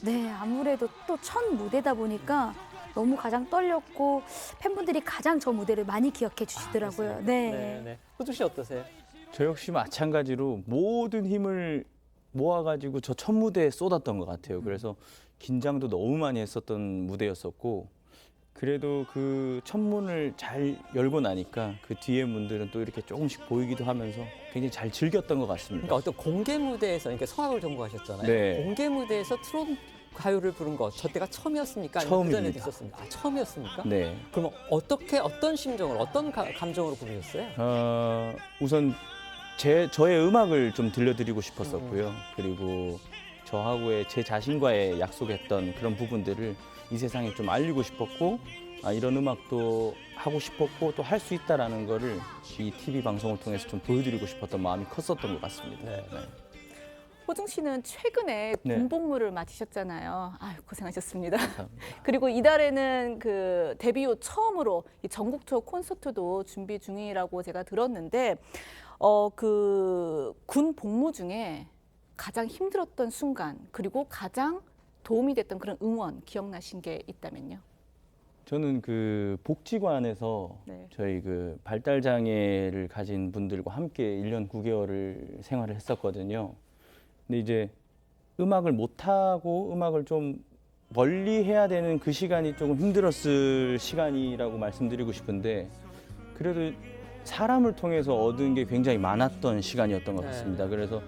네, 아무래도 또 첫 무대다 보니까 너무 가장 떨렸고 팬분들이 가장 저 무대를 많이 기억해 주시더라고요. 네. 호두 씨 어떠세요? 저 역시 마찬가지로 모든 힘을 모아가지고 저 첫 무대에 쏟았던 것 같아요. 그래서 긴장도 너무 많이 했었던 무대였었고 그래도 그 첫 문을 잘 열고 나니까 그 뒤에 문들은 또 이렇게 조금씩 보이기도 하면서 굉장히 잘 즐겼던 것 같습니다. 그러니까 어떤 공개 무대에서, 그러니까 성악을 전공하셨잖아요. 네. 공개 무대에서 트롯 가요를 부른 거, 저 때가 처음이었습니까? 아니면 처음입니다. 그전에도 있었습니까? 처음이었습니까? 네. 그럼 어떤 심정을, 어떤 감정으로 부르셨어요? 우선 저의 음악을 좀 들려드리고 싶었었고요. 그리고 저하고의 제 자신과의 약속했던 그런 부분들을 이 세상에 좀 알리고 싶었고 이런 음악도 하고 싶었고 또 할 수 있다라는 거를 이 TV 방송을 통해서 좀 보여드리고 싶었던 마음이 컸었던 것 같습니다. 네. 호중 씨는 최근에 네. 군복무를 맡으셨잖아요. 아유, 고생하셨습니다. 그리고 이달에는 그 데뷔 후 처음으로 이 전국 투어 콘서트도 준비 중이라고 제가 들었는데 그 군 복무 중에 가장 힘들었던 순간 그리고 가장 도움이 됐던 그런 응원 기억나신 게 있다면요? 저는 그 복지관에서 네. 저희 그 발달 장애를 가진 분들과 함께 1년 9개월을 생활을 했었거든요. 근데 이제 음악을 못하고 음악을 좀 멀리 해야 되는 그 시간이 조금 힘들었을 시간이라고 말씀드리고 싶은데 그래도 사람을 통해서 얻은 게 굉장히 많았던 시간이었던 것 같습니다. 그래서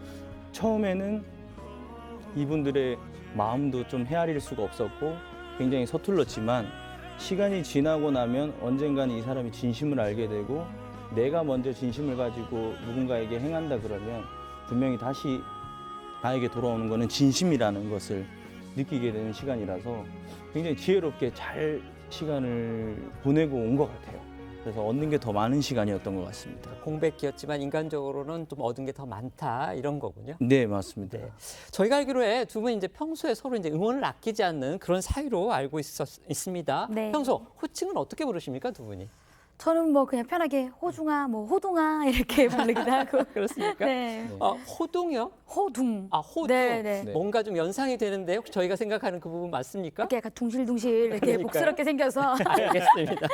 처음에는 이분들의 마음도 좀 헤아릴 수가 없었고 굉장히 서툴렀지만 시간이 지나고 나면 언젠가는 이 사람이 진심을 알게 되고 내가 먼저 진심을 가지고 누군가에게 행한다 그러면 분명히 다시 나에게 돌아오는 거는 진심이라는 것을 느끼게 되는 시간이라서 굉장히 지혜롭게 잘 시간을 보내고 온 것 같아요. 그래서 얻는 게 더 많은 시간이었던 것 같습니다. 공백기였지만 인간적으로는 좀 얻은 게 더 많다 이런 거군요. 네, 맞습니다. 저희가 알기로에 두 분이 이제 평소에 서로 이제 응원을 아끼지 않는 그런 사이로 알고 있습니다. 네. 평소 호칭은 어떻게 부르십니까, 두 분이? 저는 뭐 그냥 편하게 호중아, 뭐 호동아 이렇게 부르기도 하고. 그렇습니까? 네. 호동이요? 호둥. 호둥. 네. 뭔가 좀 연상이 되는데 혹시 저희가 생각하는 그 부분 맞습니까? 이렇게 약간 둥실둥실 이렇게 그러니까요. 복스럽게 생겨서. 알겠습니다.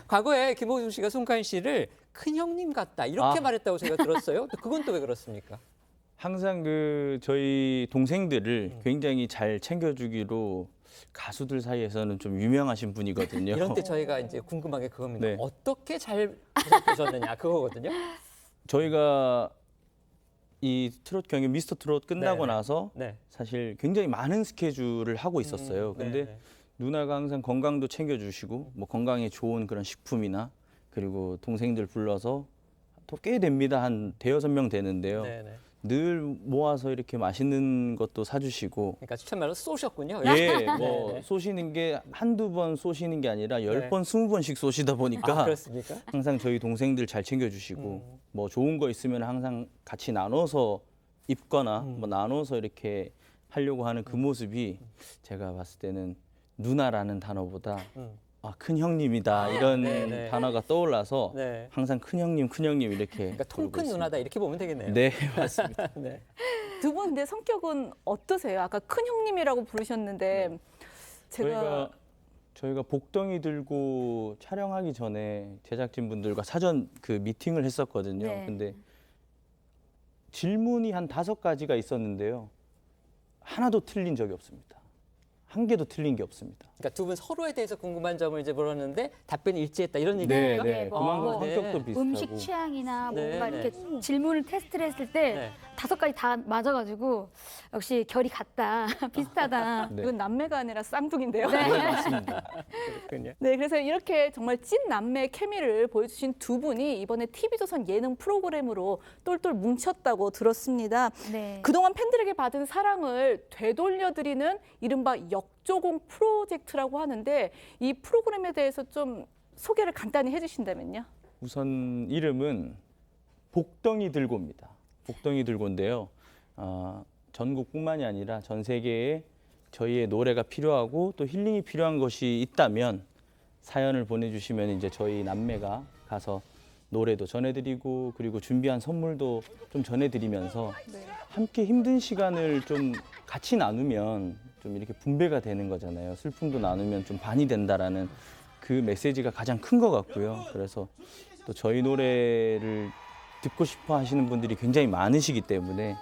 과거에 김호중 씨가 송가인 씨를 큰 형님 같다 이렇게 말했다고 제가 들었어요. 그건 또 왜 그렇습니까? 항상 그 저희 동생들을 굉장히 잘 챙겨주기로 가수들 사이에서는 좀 유명하신 분이거든요. 이런 때 저희가 이제 궁금한 게 그겁니다. 네. 어떻게 잘 보셨느냐 그거거든요. 저희가 이 트롯 경연 미스터 트롯 끝나고 네네. 나서 네. 사실 굉장히 많은 스케줄을 하고 있었어요. 근데 네네. 누나가 항상 건강도 챙겨주시고 뭐 건강에 좋은 그런 식품이나 그리고 동생들 불러서 꽤 됩니다. 한 대여섯 명 되는데요. 네네. 늘 모아서 이렇게 맛있는 것도 사주시고. 그러니까 추천말로 쏘셨군요. 예, 뭐 네네. 쏘시는 게 한두 번 쏘시는 게 아니라 네. 10번, 20번씩 쏘시다 보니까 그렇습니까? 항상 저희 동생들 잘 챙겨주시고 뭐 좋은 거 있으면 항상 같이 나눠서 입거나 뭐 나눠서 이렇게 하려고 하는 그 모습이 제가 봤을 때는 누나라는 단어보다 큰 형님이다 이런 네네. 단어가 떠올라서 네. 항상 큰 형님 이렇게 그러니까 통 큰 누나다 이렇게 보면 되겠네요. 네, 맞습니다. 네. 두 분 근데 성격은 어떠세요? 아까 큰 형님이라고 부르셨는데 저희가 복덩이 들고 촬영하기 전에 제작진분들과 사전 그 미팅을 했었거든요. 네. 근데 질문이 한 5가지가 있었는데요. 하나도 틀린 적이 없습니다. 한 개도 틀린 게 없습니다. 그러니까 두 분 서로에 대해서 궁금한 점을 이제 물었는데 답변이 일치했다 이런 네, 얘기입니까? 네. 그만큼 성격도 비슷하고. 음식 취향이나 뭔가 네, 이렇게 질문을 테스트를 했을 때 네. 5가지 다 맞아가지고 역시 결이 같다, 비슷하다. 네. 이건 남매가 아니라 쌍둥이인데요. 네. 맞습니다. 그렇군요. 네, 그래서 이렇게 정말 찐 남매 케미를 보여주신 두 분이 이번에 TV조선 예능 프로그램으로 똘똘 뭉쳤다고 들었습니다. 네. 그동안 팬들에게 받은 사랑을 되돌려드리는 이른바 역조공 프로젝트라고 하는데 이 프로그램에 대해서 좀 소개를 간단히 해주신다면요. 우선 이름은 복덩이 들고입니다. 복덩이 들고인데요. 전국뿐만이 아니라 전 세계에 저희의 노래가 필요하고 또 힐링이 필요한 것이 있다면 사연을 보내주시면 이제 저희 남매가 가서 노래도 전해드리고 그리고 준비한 선물도 좀 전해드리면서 함께 힘든 시간을 좀 같이 나누면 좀 이렇게 분배가 되는 거잖아요. 슬픔도 나누면 좀 반이 된다라는 그 메시지가 가장 큰 것 같고요. 그래서 또 저희 노래를 듣고 싶어 하시는 분들이 굉장히 많으시기 때문에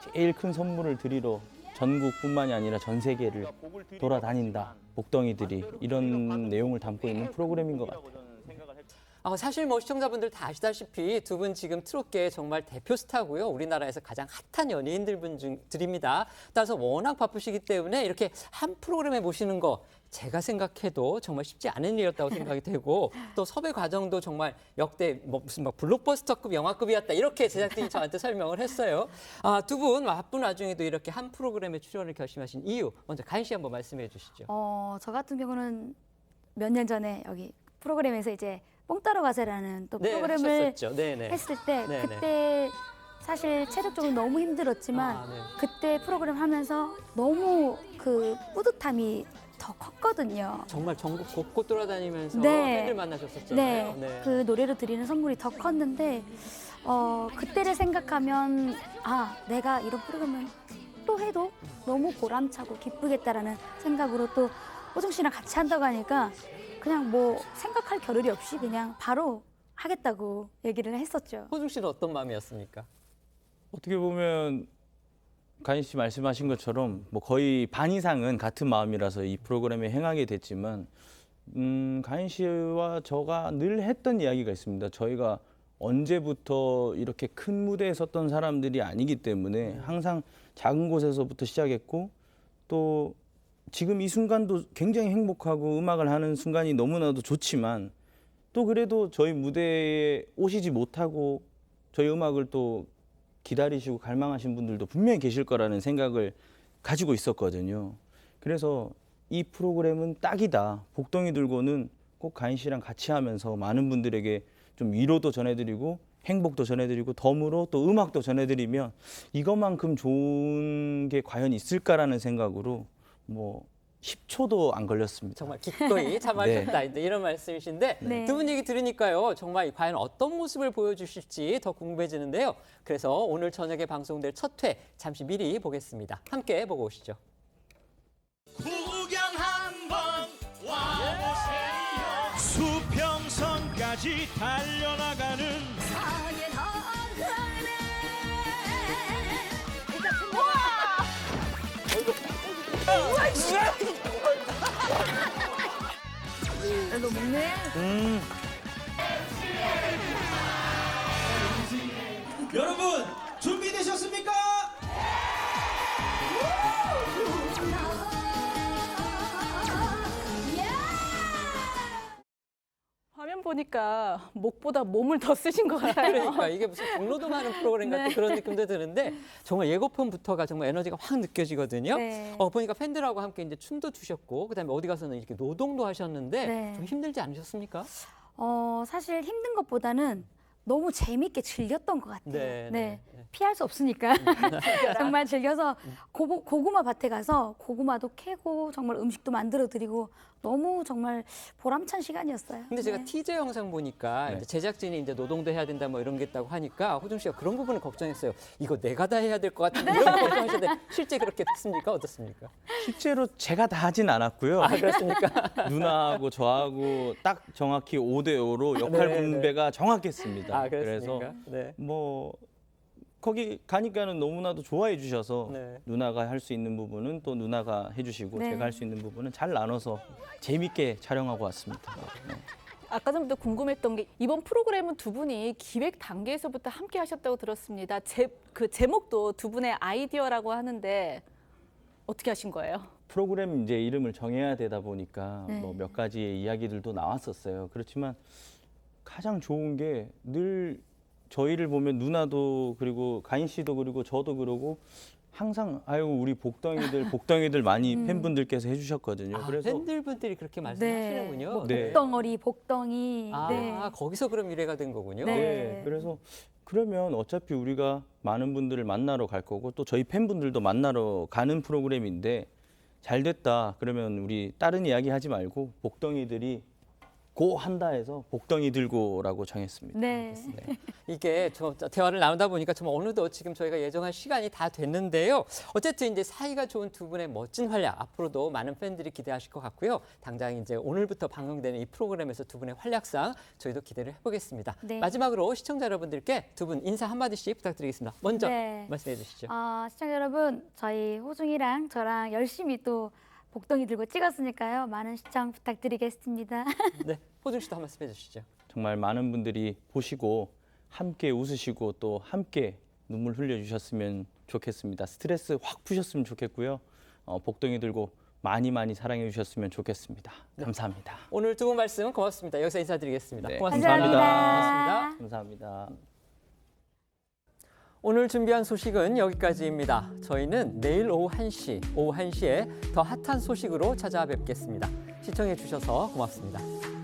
제일 큰 선물을 드리러 전국뿐만이 아니라 전 세계를 돌아다닌다. 복덩이들이 이런 내용을 담고 있는 프로그램인 것 같아요. 사실 뭐 시청자분들 다 아시다시피 두 분 지금 트롯계의 정말 대표 스타고요. 우리나라에서 가장 핫한 연예인들 분들입니다. 따라서 워낙 바쁘시기 때문에 이렇게 한 프로그램에 모시는 거 제가 생각해도 정말 쉽지 않은 일이었다고 생각이 되고 또 섭외 과정도 정말 역대 무슨 막 블록버스터급 영화급이었다 이렇게 제작진이 저한테 설명을 했어요. 두 분 바쁜 와중에도 이렇게 한 프로그램에 출연을 결심하신 이유 먼저 가인 씨 한번 말씀해 주시죠. 저 같은 경우는 몇 년 전에 여기 프로그램에서 이제 뽕 따러 가세라는 또 네, 프로그램을 하셨었죠. 네네. 했을 때 네네. 그때 사실 체력적으로 너무 힘들었지만 그때 프로그램 하면서 너무 그 뿌듯함이 더 컸거든요. 정말 전국 곳곳 돌아다니면서 네. 팬들 만나셨었잖아요. 네. 그 노래로 드리는 선물이 더 컸는데 그때를 생각하면 내가 이런 프로그램을 또 해도 너무 보람차고 기쁘겠다라는 생각으로 또 호중 씨랑 같이 한다고 하니까 그냥 뭐 생각할 겨를이 없이 그냥 바로 하겠다고 얘기를 했었죠. 호중 씨는 어떤 마음이었습니까? 어떻게 보면 가인 씨 말씀하신 것처럼 뭐 거의 반 이상은 같은 마음이라서 이 프로그램에 행하게 됐지만 가인 씨와 저가 늘 했던 이야기가 있습니다. 저희가 언제부터 이렇게 큰 무대에 섰던 사람들이 아니기 때문에 항상 작은 곳에서부터 시작했고 또 지금 이 순간도 굉장히 행복하고 음악을 하는 순간이 너무나도 좋지만 또 그래도 저희 무대에 오시지 못하고 저희 음악을 또 기다리시고 갈망하신 분들도 분명히 계실 거라는 생각을 가지고 있었거든요. 그래서 이 프로그램은 딱이다. 복덩이 들고는 꼭 가인 씨랑 같이 하면서 많은 분들에게 좀 위로도 전해드리고 행복도 전해드리고 덤으로 또 음악도 전해드리면 이것만큼 좋은 게 과연 있을까라는 생각으로 뭐 10초도 안 걸렸습니다. 정말 기꺼이 참하셨다 네. 이런 말씀이신데 네. 두 분 얘기 들으니까요. 정말 과연 어떤 모습을 보여주실지 더 궁금해지는데요. 그래서 오늘 저녁에 방송될 첫 회 잠시 미리 보겠습니다. 함께 보고 오시죠. 구경 한번 와보세요. 수평선까지 달려나가는 너 먹네. 여러분 준비되셨습니까? 화면 보니 보니까 목보다 몸을 더 쓰신 것 같아요. 그러니까 이게 무슨 경로도하는 프로그램 같은 네. 그런 느낌도 드는데 정말 예고편부터가 정말 에너지가 확 느껴지거든요. 네. 보니까 팬들하고 함께 이제 춤도 추셨고 그다음에 어디 가서는 이렇게 노동도 하셨는데 네. 좀 힘들지 않으셨습니까? 사실 힘든 것보다는 너무 재밌게 즐겼던 것 같아요. 네, 네. 피할 수 없으니까 정말 즐겨서 고구마 밭에 가서 고구마도 캐고 정말 음식도 만들어 드리고 너무 정말 보람찬 시간이었어요. 근데 제가 네. 티저 영상 보니까 네. 이제 제작진이 이제 노동도 해야 된다 뭐 이런 게 있다고 하니까 호중 씨가 그런 부분을 걱정했어요. 이거 내가 다 해야 될 것 같은데 이런 거 걱정하셨는데 실제 그렇게 됐습니까? 어떻습니까? 실제로 제가 다 하진 않았고요. 아, 그렇습니까? 누나하고 저하고 딱 정확히 5대 5로 역할 네, 네. 분배가 정확했습니다. 아, 그래서 그렇습니까? 네. 뭐 거기 가니까는 너무나도 좋아해 주셔서 네. 누나가 할 수 있는 부분은 또 누나가 해주시고 네. 제가 할 수 있는 부분은 잘 나눠서 재밌게 촬영하고 왔습니다. 네. 아까 전부터 궁금했던 게 이번 프로그램은 두 분이 기획 단계에서부터 함께 하셨다고 들었습니다. 그 제목도 두 분의 아이디어라고 하는데 어떻게 하신 거예요? 프로그램 이제 이름을 정해야 되다 보니까 네. 뭐 몇 가지의 이야기들도 나왔었어요. 그렇지만 가장 좋은 게 늘 저희를 보면 누나도 그리고 가인 씨도 그리고 저도 그러고 항상 아유 우리 복덩이들 많이 팬분들께서 해주셨거든요. 아, 그래서 팬들분들이 그렇게 말씀하시는군요. 뭐 네. 복덩어리, 복덩이. 아, 네. 거기서 그럼 유래가 된 거군요. 네. 네, 그래서 그러면 어차피 우리가 많은 분들을 만나러 갈 거고 또 저희 팬분들도 만나러 가는 프로그램인데 잘 됐다. 그러면 우리 다른 이야기 하지 말고 복덩이들이 고 한다 해서 복덩이 들고라고 정했습니다. 네. 이게 저 대화를 나누다 보니까 정말 어느덧 지금 저희가 예정한 시간이 다 됐는데요. 어쨌든 이제 사이가 좋은 두 분의 멋진 활약 앞으로도 많은 팬들이 기대하실 것 같고요. 당장 이제 오늘부터 방영되는 이 프로그램에서 두 분의 활약상 저희도 기대를 해보겠습니다. 네. 마지막으로 시청자 여러분들께 두 분 인사 한마디씩 부탁드리겠습니다. 먼저 네. 말씀해 주시죠. 시청자 여러분, 저희 호중이랑 저랑 열심히 또 복덩이 들고 찍었으니까요. 많은 시청 부탁드리겠습니다. 네, 호중 씨도 한 말씀 해주시죠. 정말 많은 분들이 보시고 함께 웃으시고 또 함께 눈물 흘려주셨으면 좋겠습니다. 스트레스 확 푸셨으면 좋겠고요. 복덩이 들고 많이 사랑해 주셨으면 좋겠습니다. 감사합니다. 오늘 두 분 말씀 고맙습니다. 여기서 인사드리겠습니다. 네, 고맙습니다. 감사합니다. 감사합니다. 오늘 준비한 소식은 여기까지입니다. 저희는 내일 오후 1시에 더 핫한 소식으로 찾아뵙겠습니다. 시청해 주셔서 고맙습니다.